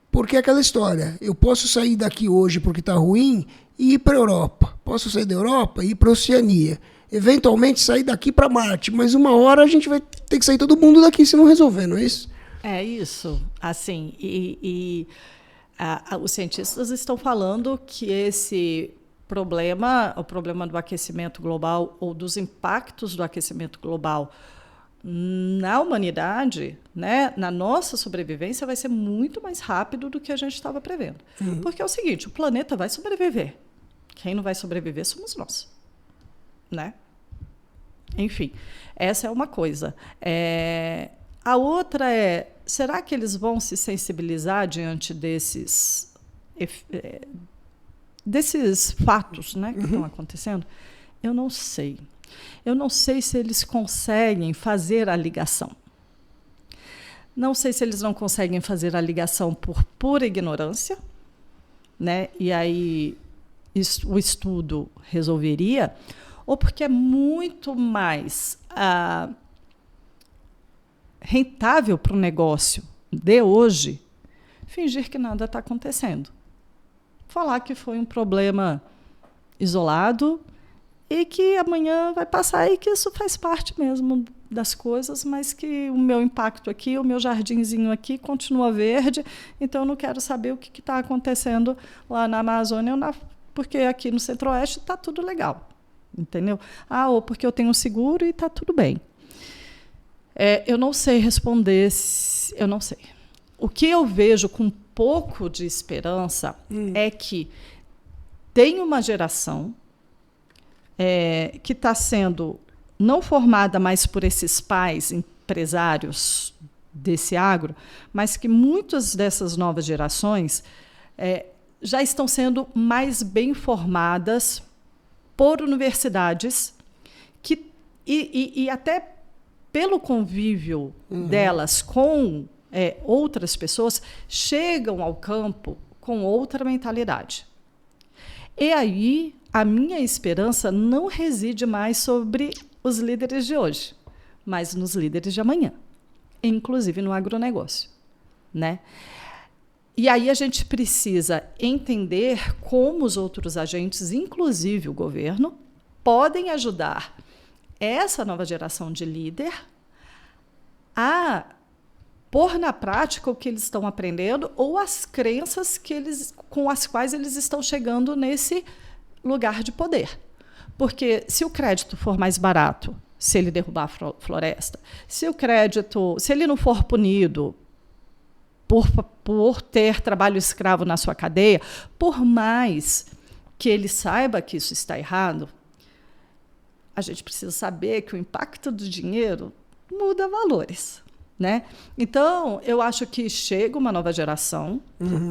Porque é aquela história, eu posso sair daqui hoje porque está ruim e ir para a Europa. Posso sair da Europa e ir para a Oceania. Eventualmente sair daqui para Marte, mas uma hora a gente vai ter que sair todo mundo daqui se não resolver, não é isso? É isso, assim, os cientistas estão falando que esse problema, o problema do aquecimento global ou dos impactos do aquecimento global na humanidade, né, na nossa sobrevivência, vai ser muito mais rápido do que a gente estava prevendo. Porque é o seguinte, o planeta vai sobreviver. Quem não vai sobreviver somos nós, né? Enfim, essa é uma coisa. A outra é, será que eles vão se sensibilizar diante desses fatos, né, que estão acontecendo? Eu não sei. Eu não sei se eles conseguem fazer a ligação. Não sei se eles não conseguem fazer a ligação por pura ignorância, né? E aí o estudo resolveria, ou porque é muito mais rentável para o negócio de hoje fingir que nada está acontecendo. Falar que foi um problema isolado e que amanhã vai passar e que isso faz parte mesmo das coisas, mas que o meu impacto aqui, o meu jardinzinho aqui continua verde, então eu não quero saber o que está acontecendo lá na Amazônia, porque aqui no Centro-Oeste está tudo legal, entendeu? Ou porque eu tenho seguro e está tudo bem. Eu não sei responder, eu não sei. O que eu vejo com um pouco de esperança é que tem uma geração que está sendo não formada mais por esses pais empresários desse agro, mas que muitas dessas novas gerações já estão sendo mais bem formadas por universidades e até pelo convívio delas com outras pessoas, chegam ao campo com outra mentalidade. E aí, a minha esperança não reside mais sobre os líderes de hoje, mas nos líderes de amanhã, inclusive no agronegócio, né? E aí a gente precisa entender como os outros agentes, inclusive o governo, podem ajudar essa nova geração de líder a pôr na prática o que eles estão aprendendo ou as crenças com as quais eles estão chegando nesse lugar de poder. Porque se o crédito for mais barato, se ele derrubar a floresta, se ele não for punido por ter trabalho escravo na sua cadeia, por mais que ele saiba que isso está errado, a gente precisa saber que o impacto do dinheiro muda valores, né? Então, eu acho que chega uma nova geração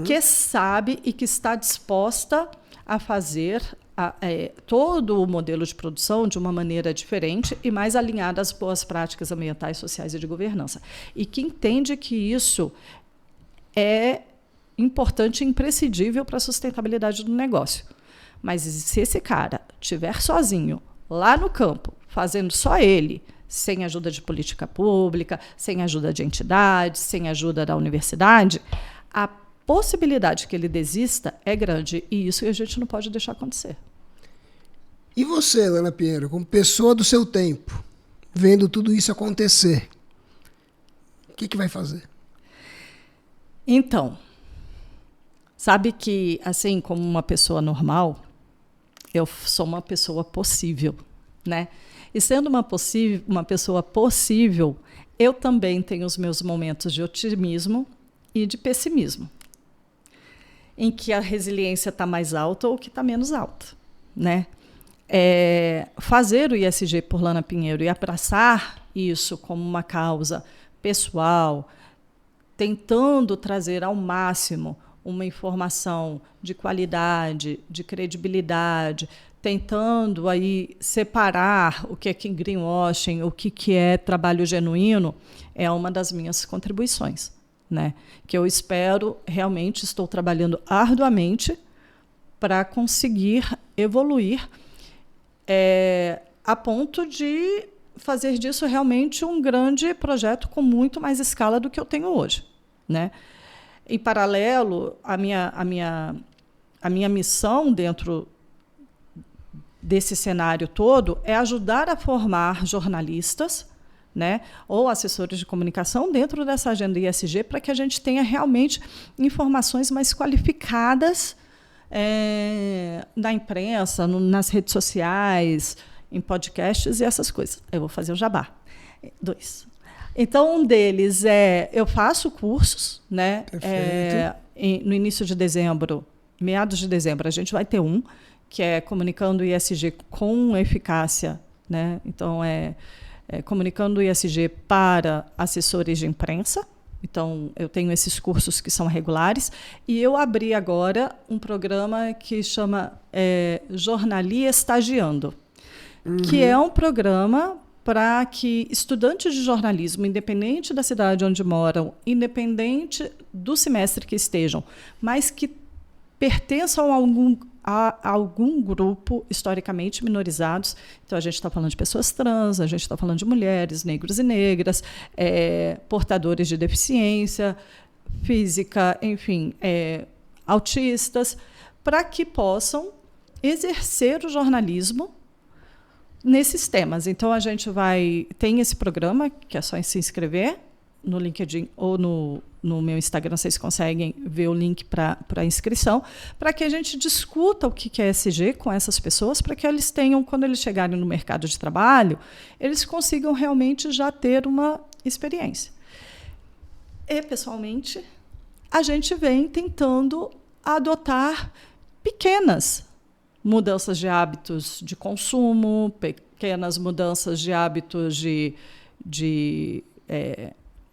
que sabe e que está disposta a fazer todo o modelo de produção de uma maneira diferente e mais alinhada às boas práticas ambientais, sociais e de governança. E que entende que isso é importante e imprescindível para a sustentabilidade do negócio. Mas se esse cara estiver sozinho, lá no campo, fazendo só ele, sem ajuda de política pública, sem ajuda de entidades, sem ajuda da universidade, a possibilidade que ele desista é grande, e isso a gente não pode deixar acontecer. E você, Lana Pinheiro, como pessoa do seu tempo, vendo tudo isso acontecer, o que vai fazer? Então, sabe que, assim como uma pessoa normal, eu sou uma pessoa possível, né? E sendo uma pessoa possível, eu também tenho os meus momentos de otimismo e de pessimismo, em que a resiliência está mais alta ou que está menos alta, né? Fazer o ISG por Lana Pinheiro e abraçar isso como uma causa pessoal, tentando trazer ao máximo uma informação de qualidade, de credibilidade, tentando aí separar o que é greenwashing, o que é trabalho genuíno, é uma das minhas contribuições, né? Que eu espero, realmente estou trabalhando arduamente para conseguir evoluir a ponto de fazer disso realmente um grande projeto com muito mais escala do que eu tenho hoje, né? Em paralelo, a minha missão dentro desse cenário todo é ajudar a formar jornalistas, né, ou assessores de comunicação dentro dessa agenda ISG, para que a gente tenha realmente informações mais qualificadas na imprensa, nas redes sociais, em podcasts e essas coisas. Eu vou fazer o jabá. 2. Então, um deles eu faço cursos, né? No início de dezembro, meados de dezembro, a gente vai ter um, que é Comunicando o ISG com Eficácia, né? Então, Comunicando o ISG para assessores de imprensa. Então, eu tenho esses cursos que são regulares. E eu abri agora um programa que chama Jornalia Estagiando, que é um programa para que estudantes de jornalismo, independente da cidade onde moram, independente do semestre que estejam, mas que pertençam a algum grupo historicamente minorizados. Então, a gente está falando de pessoas trans, a gente está falando de mulheres, negros e negras, portadores de deficiência física, enfim, autistas, para que possam exercer o jornalismo nesses temas. Então, a gente tem esse programa, que é só se inscrever no LinkedIn ou no meu Instagram, vocês conseguem ver o link para inscrição, para que a gente discuta o que é ESG com essas pessoas, para que eles tenham, quando eles chegarem no mercado de trabalho, eles consigam realmente já ter uma experiência. E, pessoalmente, a gente vem tentando adotar pequenas mudanças de hábitos de consumo, pequenas mudanças de hábitos de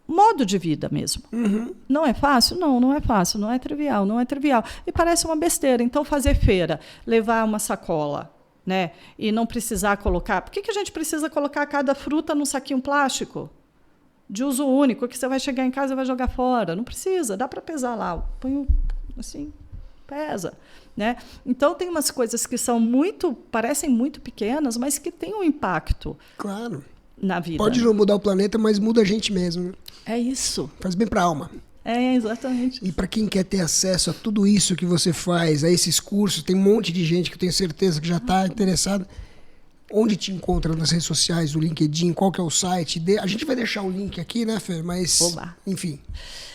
modo de vida mesmo. Não é fácil? Não é fácil, não é trivial. E parece uma besteira. Então, fazer feira, levar uma sacola, né, e não precisar colocar... Por que a gente precisa colocar cada fruta num saquinho plástico de uso único, que você vai chegar em casa e vai jogar fora? Não precisa, dá para pesar lá. Põe assim, pesa. Né? Então, tem umas coisas que parecem muito pequenas, mas que têm um impacto, claro, na vida. Pode não mudar o planeta, mas muda a gente mesmo. Né? É isso. Faz bem para a alma. Exatamente. E para quem quer ter acesso a tudo isso que você faz, a esses cursos, tem um monte de gente que eu tenho certeza que já está interessada. Onde te encontra nas redes sociais, no LinkedIn, qual que é o site? A gente vai deixar o link aqui, né, Fer? Mas, enfim.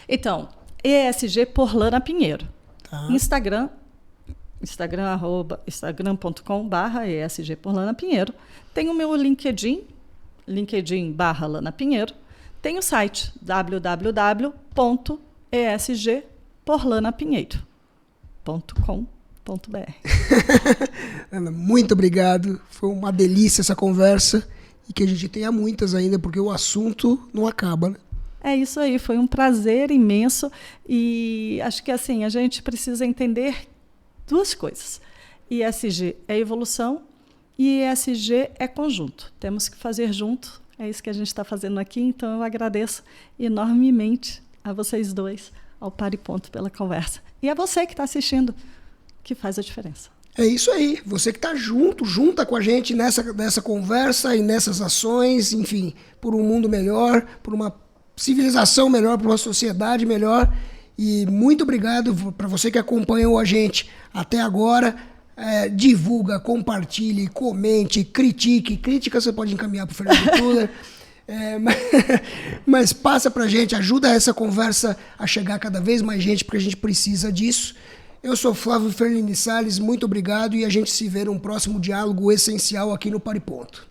Então, ESG por Lana Pinheiro. Tá. Instagram.com/ESG por Lana Pinheiro. Tem o meu LinkedIn/Lana Pinheiro. Tem o site www.esgporlanapinheiro.com.br. Ana, muito obrigado. Foi uma delícia essa conversa e que a gente tenha muitas ainda, porque o assunto não acaba, né? É isso aí, foi um prazer imenso e acho que assim, a gente precisa entender duas coisas. ESG é evolução e ESG é conjunto. Temos que fazer junto. É isso que a gente está fazendo aqui. Então, eu agradeço enormemente a vocês dois, ao Par e Ponto, pela conversa. E a você que está assistindo, que faz a diferença. É isso aí. Você que está junta com a gente nessa conversa e nessas ações, enfim, por um mundo melhor, por uma civilização melhor, por uma sociedade melhor. E muito obrigado para você que acompanhou a gente até agora. Divulga, compartilhe, comente, critique. Crítica você pode encaminhar para o Fernando Tuller. Mas passa para a gente, ajuda essa conversa a chegar a cada vez mais gente, porque a gente precisa disso. Eu sou Flávio Fernandes Salles, muito obrigado e a gente se vê num próximo diálogo essencial aqui no Pare Ponto.